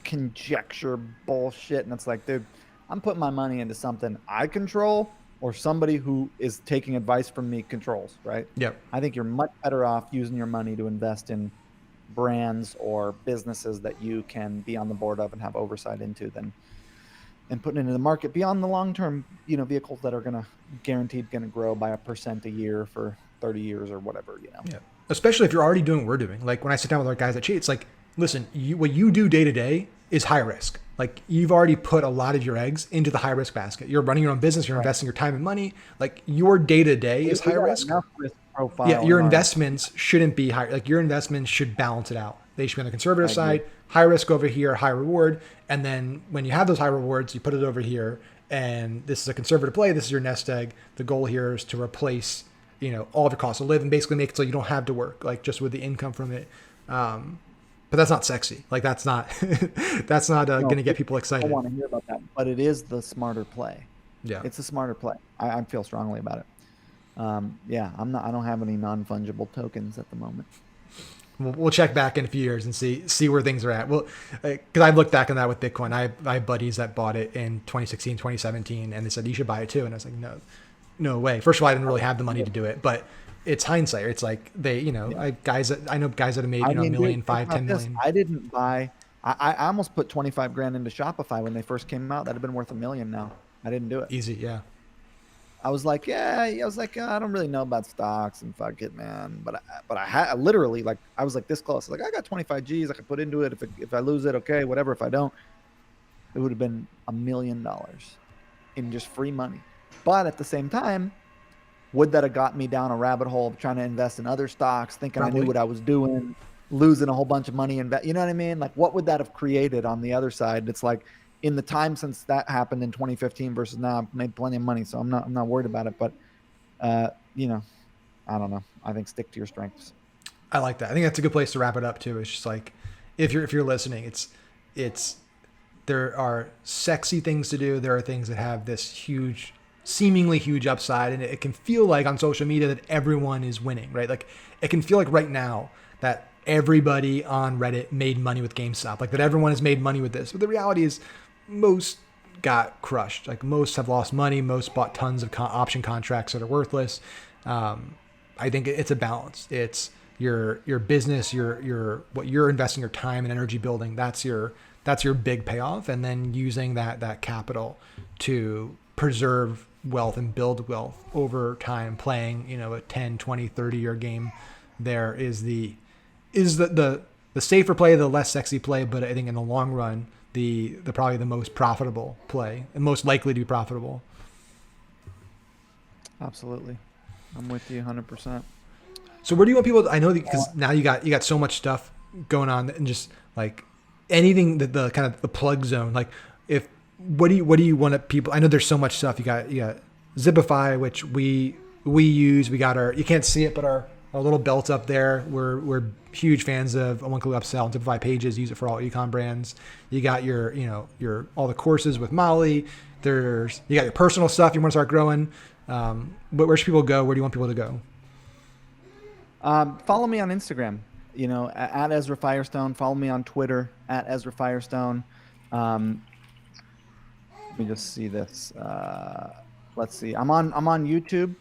conjecture bullshit. And it's like, dude, I'm putting my money into something I control, or somebody who is taking advice from me controls, right? Yep. I think you're much better off using your money to invest in brands or businesses that you can be on the board of and have oversight into than putting it into the market beyond the long-term, vehicles that are guaranteed going to grow by 1% a year for 30 years or whatever, Yeah. Especially if you're already doing what we're doing. Like, when I sit down with our guys at Chase, it's like, listen, what you do day to day is high risk. Like, you've already put a lot of your eggs into the high risk basket. You're running your own business. You're investing your time and money. Like, your day to day is high risk. Enough risk profile. Yeah. Your investments shouldn't be high. Like, your investments should balance it out. They should be on the conservative side, high risk over here, high reward. And then when you have those high rewards, you put it over here, and this is a conservative play. This is your nest egg. The goal here is to replace, all of your costs of living, basically make it so you don't have to work, like, just with the income from it. But that's not sexy. Like, that's not going to get people excited. I don't want to hear about that, but it is the smarter play. Yeah. It's a smarter play. I feel strongly about it. I don't have any non-fungible tokens at the moment. We'll check back in a few years and see where things are at. Well, because I've looked back on that with Bitcoin. I have buddies that bought it in 2016, 2017, and they said, you should buy it too. And I was like, no way. First of all, I didn't really have the money to do it, but it's hindsight. It's like I know guys that have made, $1 million, $5, $10 million. I didn't buy I almost put 25 grand into Shopify when they first came out. That'd have been worth $1 million now. I didn't do it. Easy. Yeah. I was like, I don't really know about stocks and fuck it, man. But I had literally like, I was like this close. Like I got 25 G's. I could put into it. If I lose it, okay, whatever. If I don't, it would have been $1 million in just free money. But at the same time, would that have got me down a rabbit hole of trying to invest in other stocks, thinking Probably. I knew what I was doing, losing a whole bunch of money? You know what I mean? Like, what would that have created on the other side? It's like, in the time since that happened in 2015 versus now, I've made plenty of money, so I'm not worried about it. But you know, I don't know. I think stick to your strengths. I like that. I think that's a good place to wrap it up too. It's just like, if you're listening, it's there are sexy things to do. There are things that have this huge, seemingly huge upside, and it can feel like on social media that everyone is winning, right? Like it can feel like right now that everybody on Reddit made money with GameStop, like that everyone has made money with this. But the reality is, most got crushed. Like most have lost money. Most bought tons of option contracts that are worthless. I think it's a balance. It's your business, your what you're investing your time and energy building. That's your big payoff. And then using that capital to preserve wealth and build wealth over time, playing, a 10, 20, 30-year game there is the safer play, the less sexy play. But I think in the long run, the probably the most profitable play and most likely to be profitable. Absolutely. I'm with you 100%. So where do you want people to, I know because now you got so much stuff going on, and just like anything that the kind of the plug zone, like what do you want people, I know there's so much stuff. You got Zipify, which we use. We got you can't see it, but our little belt up there. We're huge fans of One Click Upsell and Zipify pages. Use it for all ecom brands. You got your all the courses with Molly. You got your personal stuff. You want to start growing. But where should people go? Where do you want people to go? Follow me on Instagram. At Ezra Firestone. Follow me on Twitter at Ezra Firestone. Let me just see this. Let's see. I'm on YouTube.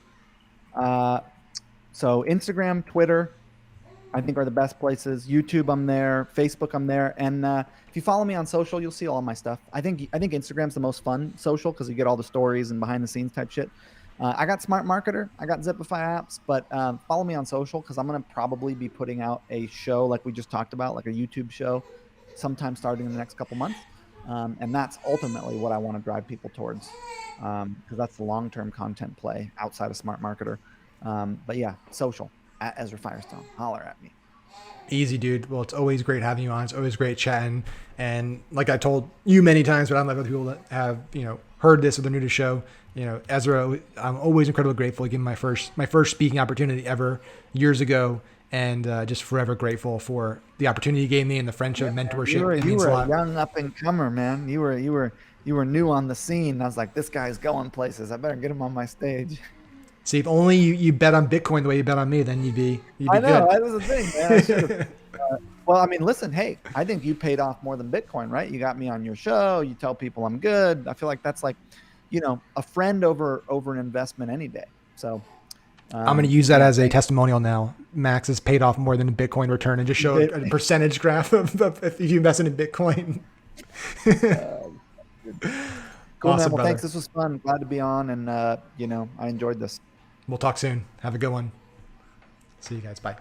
So Instagram, Twitter, I think are the best places. YouTube, I'm there. Facebook, I'm there. And if you follow me on social, you'll see all my stuff. I think Instagram's the most fun social because you get all the stories and behind the scenes type shit. I got Smart Marketer. I got Zipify Apps. But follow me on social because I'm going to probably be putting out a show like we just talked about, like a YouTube show, sometime starting in the next couple months. And that's ultimately what I want to drive people towards because that's the long-term content play outside of Smart Marketer. But yeah, social at Ezra Firestone. Holler at me. Easy, dude. Well, it's always great having you on. It's always great chatting. And like I told you many times, but I'm like other people that have, heard this or they're new to the show, Ezra, I'm always incredibly grateful. Given my first speaking opportunity ever years ago, and just forever grateful for the opportunity you gave me and the friendship, mentorship. You were a young up and comer, man. You were new on the scene. I was like, this guy's going places. I better get him on my stage. See, if only you bet on Bitcoin the way you bet on me, then you'd be I know, good. that was the thing, man. Well, I mean, listen, hey, I think you paid off more than Bitcoin, right? You got me on your show. You tell people I'm good. I feel like that's like, a friend over an investment any day. So I'm going to use that as a testimonial now. Max has paid off more than a Bitcoin return, and just show a percentage graph of if you invested in Bitcoin. Cool, awesome, man. Well, thanks. This was fun. Glad to be on, and I enjoyed this. We'll talk soon. Have a good one. See you guys. Bye.